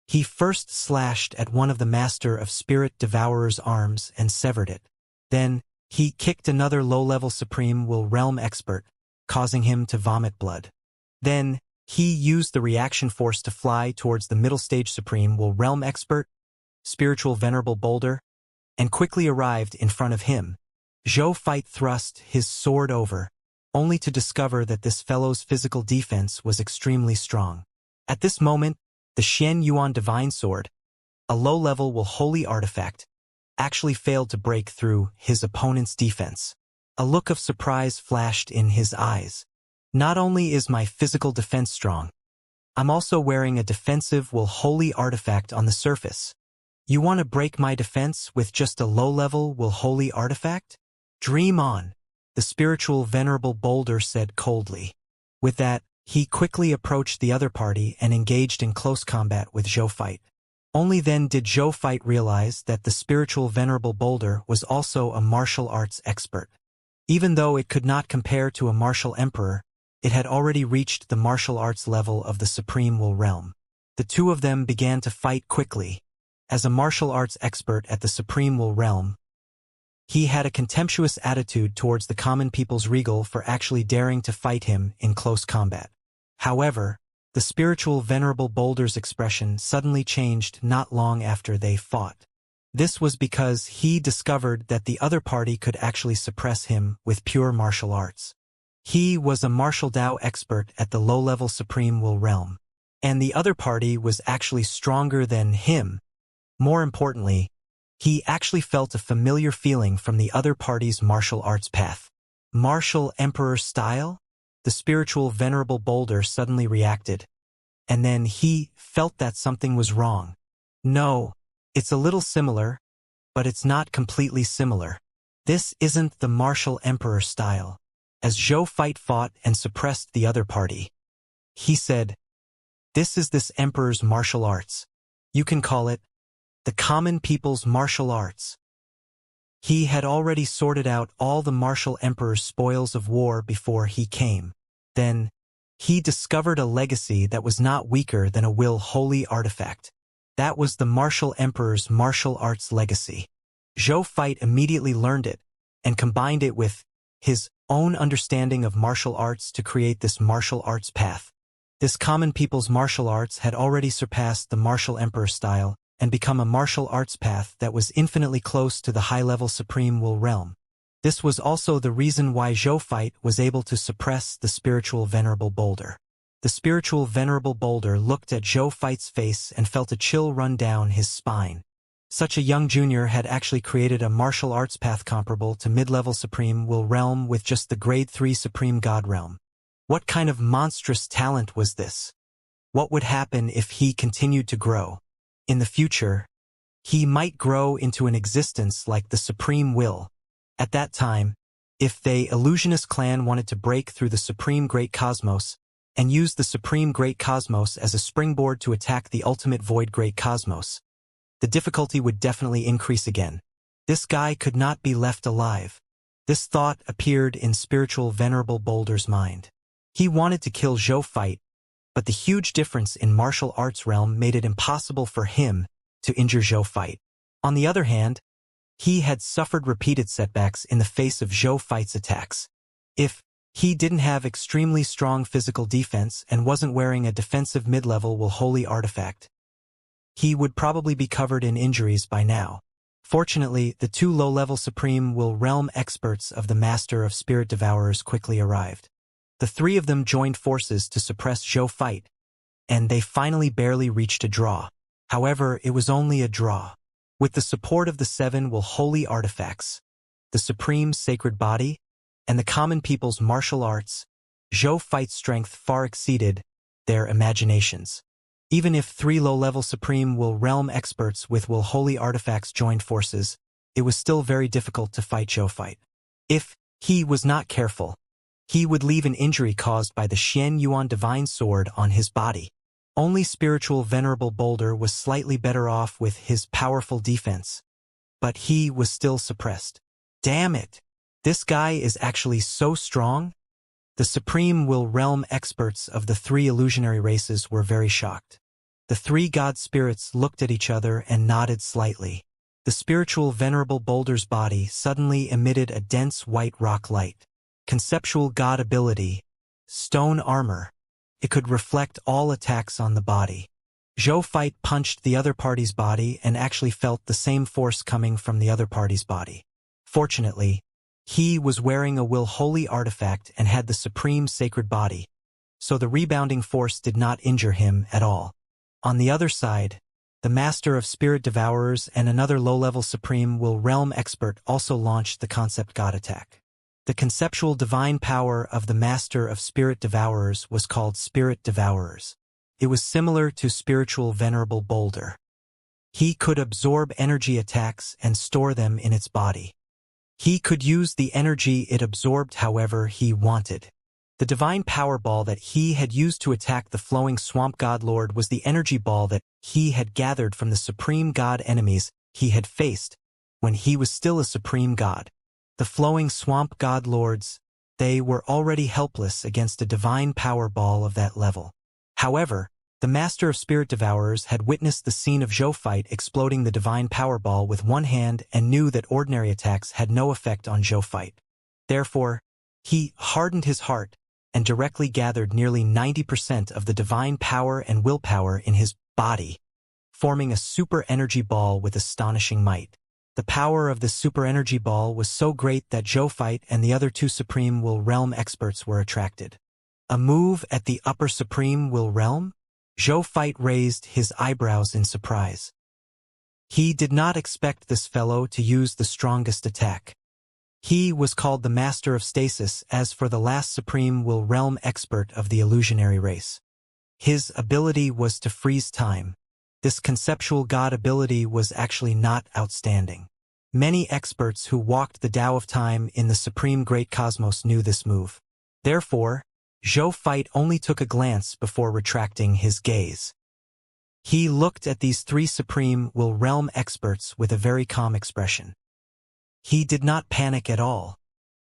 He first slashed at one of the Master of Spirit Devourer's arms and severed it. Then, he kicked another low-level Supreme Will Realm expert, causing him to vomit blood. Then, he used the reaction force to fly towards the middle-stage Supreme Will Realm expert, Spiritual Venerable Boulder, and quickly arrived in front of him. Zhou Fight thrust his sword over, only to discover that this fellow's physical defense was extremely strong. At this moment, the Xian Yuan Divine Sword, a low-level Will Holy artifact, actually failed to break through his opponent's defense. A look of surprise flashed in his eyes. Not only is my physical defense strong, I'm also wearing a defensive Will Holy artifact on the surface. You want to break my defense with just a low-level Will Holy artifact? Dream on, the Spiritual Venerable Boulder said coldly. With that, he quickly approached the other party and engaged in close combat with Zhou Fight. Only then did Zhou Fight realize that the Spiritual Venerable Boulder was also a martial arts expert. Even though it could not compare to a martial emperor, it had already reached the martial arts level of the Supreme Will Realm. The 2 of them began to fight quickly. As a martial arts expert at the Supreme Will Realm, he had a contemptuous attitude towards the common people's regal for actually daring to fight him in close combat. However, the Spiritual Venerable Boulder's expression suddenly changed not long after they fought. This was because he discovered that the other party could actually suppress him with pure martial arts. He was a martial Dao expert at the low-level Supreme Will Realm, and the other party was actually stronger than him. More importantly, he actually felt a familiar feeling from the other party's martial arts path. Martial Emperor style? The Spiritual Venerable Boulder suddenly reacted, and then he felt that something was wrong. No, it's a little similar, but it's not completely similar. This isn't the martial Emperor style. As Zhou Fight fought and suppressed the other party, he said, "This is this Emperor's martial arts. You can call it the common people's martial arts." He had already sorted out all the martial emperor's spoils of war before he came. Then, he discovered a legacy that was not weaker than a Will Holy artifact. That was the martial emperor's martial arts legacy. Zhou Fight immediately learned it, and combined it with his own understanding of martial arts to create this martial arts path. This common people's martial arts had already surpassed the martial emperor style, and become a martial arts path that was infinitely close to the high-level Supreme Will Realm. This was also the reason why Zoophyte was able to suppress the spiritual venerable boulder. The spiritual venerable boulder looked at Zoophyte's face and felt a chill run down his spine. Such a young junior had actually created a martial arts path comparable to mid-level Supreme Will realm with just the Grade 3 Supreme God realm. What kind of monstrous talent was this? What would happen if he continued to grow? In the future, he might grow into an existence like the Supreme Will. At that time, if the Illusionist clan wanted to break through the Supreme Great Cosmos and use the Supreme Great Cosmos as a springboard to attack the Ultimate Void Great Cosmos, the difficulty would definitely increase again. This guy could not be left alive. This thought appeared in spiritual venerable boulder's mind. He wanted to kill Zoophyte, but the huge difference in martial arts realm made it impossible for him to injure Zoophyte. On the other hand, he had suffered repeated setbacks in the face of Zoophyte's attacks. If he didn't have extremely strong physical defense and wasn't wearing a defensive mid-level Will Holy artifact, he would probably be covered in injuries by now. Fortunately, the two low-level Supreme Will Realm experts of the Master of Spirit Devourers quickly arrived. The three of them joined forces to suppress Zoophyte, and they finally barely reached a draw. However, it was only a draw. With the support of the 7 Will Holy artifacts, the Supreme Sacred Body, and the common people's martial arts, Zoophyte's strength far exceeded their imaginations. Even if 3 low-level Supreme Will Realm experts with Will Holy artifacts joined forces, it was still very difficult to fight Zoophyte. If he was not careful, he would leave an injury caused by the Xian Yuan Divine Sword on his body. Only spiritual venerable boulder was slightly better off with his powerful defense, but he was still suppressed. Damn it! This guy is actually so strong? The Supreme Will Realm experts of the 3 illusionary races were very shocked. The 3 god spirits looked at each other and nodded slightly. The spiritual venerable boulder's body suddenly emitted a dense white rock light. Conceptual god ability, stone armor. It could reflect all attacks on the body. Zoophyte punched the other party's body and actually felt the same force coming from the other party's body. Fortunately, he was wearing a Will Holy artifact and had the Supreme Sacred Body, so the rebounding force did not injure him at all. On the other side, the Master of Spirit Devourers and another low-level Supreme Will Realm expert also launched the Concept God attack. The conceptual divine power of the Master of Spirit Devourers was called Spirit Devourers. It was similar to spiritual venerable boulder. He could absorb energy attacks and store them in its body. He could use the energy it absorbed however he wanted. The divine power ball that he had used to attack the flowing swamp god lord was the energy ball that he had gathered from the supreme god enemies he had faced when he was still a supreme god. The flowing swamp god lords, they were already helpless against a divine power ball of that level. However, the Master of Spirit Devourers had witnessed the scene of Zoophyte exploding the divine power ball with one hand and knew that ordinary attacks had no effect on Zoophyte. Therefore, he hardened his heart and directly gathered nearly 90% of the divine power and willpower in his body, forming a super energy ball with astonishing might. The power of this super energy ball was so great that Zoophyte and the other 2 Supreme Will Realm experts were attracted. A move at the upper Supreme Will Realm? Zoophyte raised his eyebrows in surprise. He did not expect this fellow to use the strongest attack. He was called the Master of Stasis as for the last Supreme Will Realm expert of the illusionary race. His ability was to freeze time. This conceptual god ability was actually not outstanding. Many experts who walked the Tao of Time in the Supreme Great Cosmos knew this move. Therefore, Zoophyte only took a glance before retracting his gaze. He looked at these 3 Supreme Will Realm experts with a very calm expression. He did not panic at all.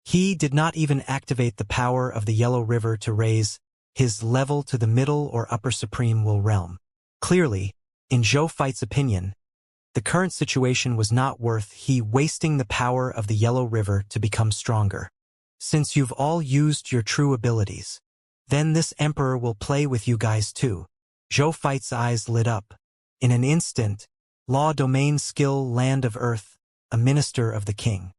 He did not even activate the power of the Yellow River to raise his level to the middle or upper Supreme Will Realm. Clearly, in Zoophyte's opinion, the current situation was not worth he wasting the power of the Yellow River to become stronger. Since you've all used your true abilities, then this Emperor will play with you guys too. Zoophyte's eyes lit up. In an instant, law domain skill land of earth, a minister of the king.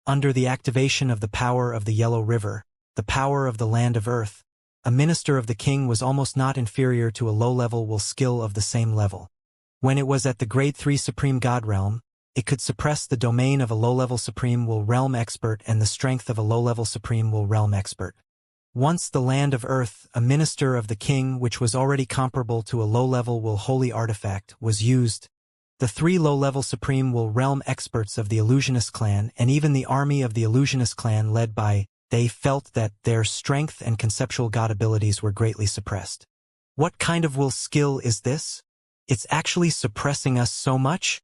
under the activation of the power of the Yellow River, the power of the land of Earth, a minister of the king was almost not inferior to a low-level will skill of the same level. When it was at the Grade 3 Supreme God Realm, it could suppress the domain of a low-level Supreme Will Realm expert and the strength of a low-level Supreme Will Realm expert. Once the land of Earth, a minister of the king which was already comparable to a low-level Will Holy artifact, was used, the 3 low-level Supreme Will Realm experts of the Illusionist clan and even the army of the Illusionist clan led by they felt that their strength and conceptual god abilities were greatly suppressed. What kind of will skill is this? It's actually suppressing us so much?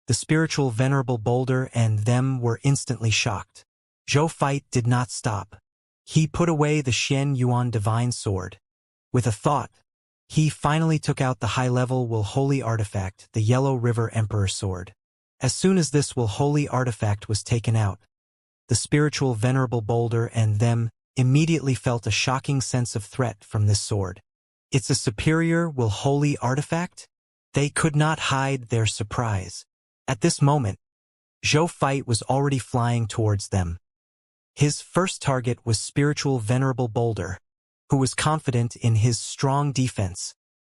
The spiritual venerable boulder and them were instantly shocked. Zhou Fight did not stop. He put away the Xian Yuan divine sword. With a thought, he finally took out the high-level Will Holy artifact, the Yellow River Emperor sword. As soon as this Will Holy artifact was taken out, the spiritual venerable boulder and them immediately felt a shocking sense of threat from this sword. It's a superior Will Holy artifact? They could not hide their surprise. At this moment, Zhou Fight was already flying towards them. His first target was spiritual venerable boulder, who was confident in his strong defense.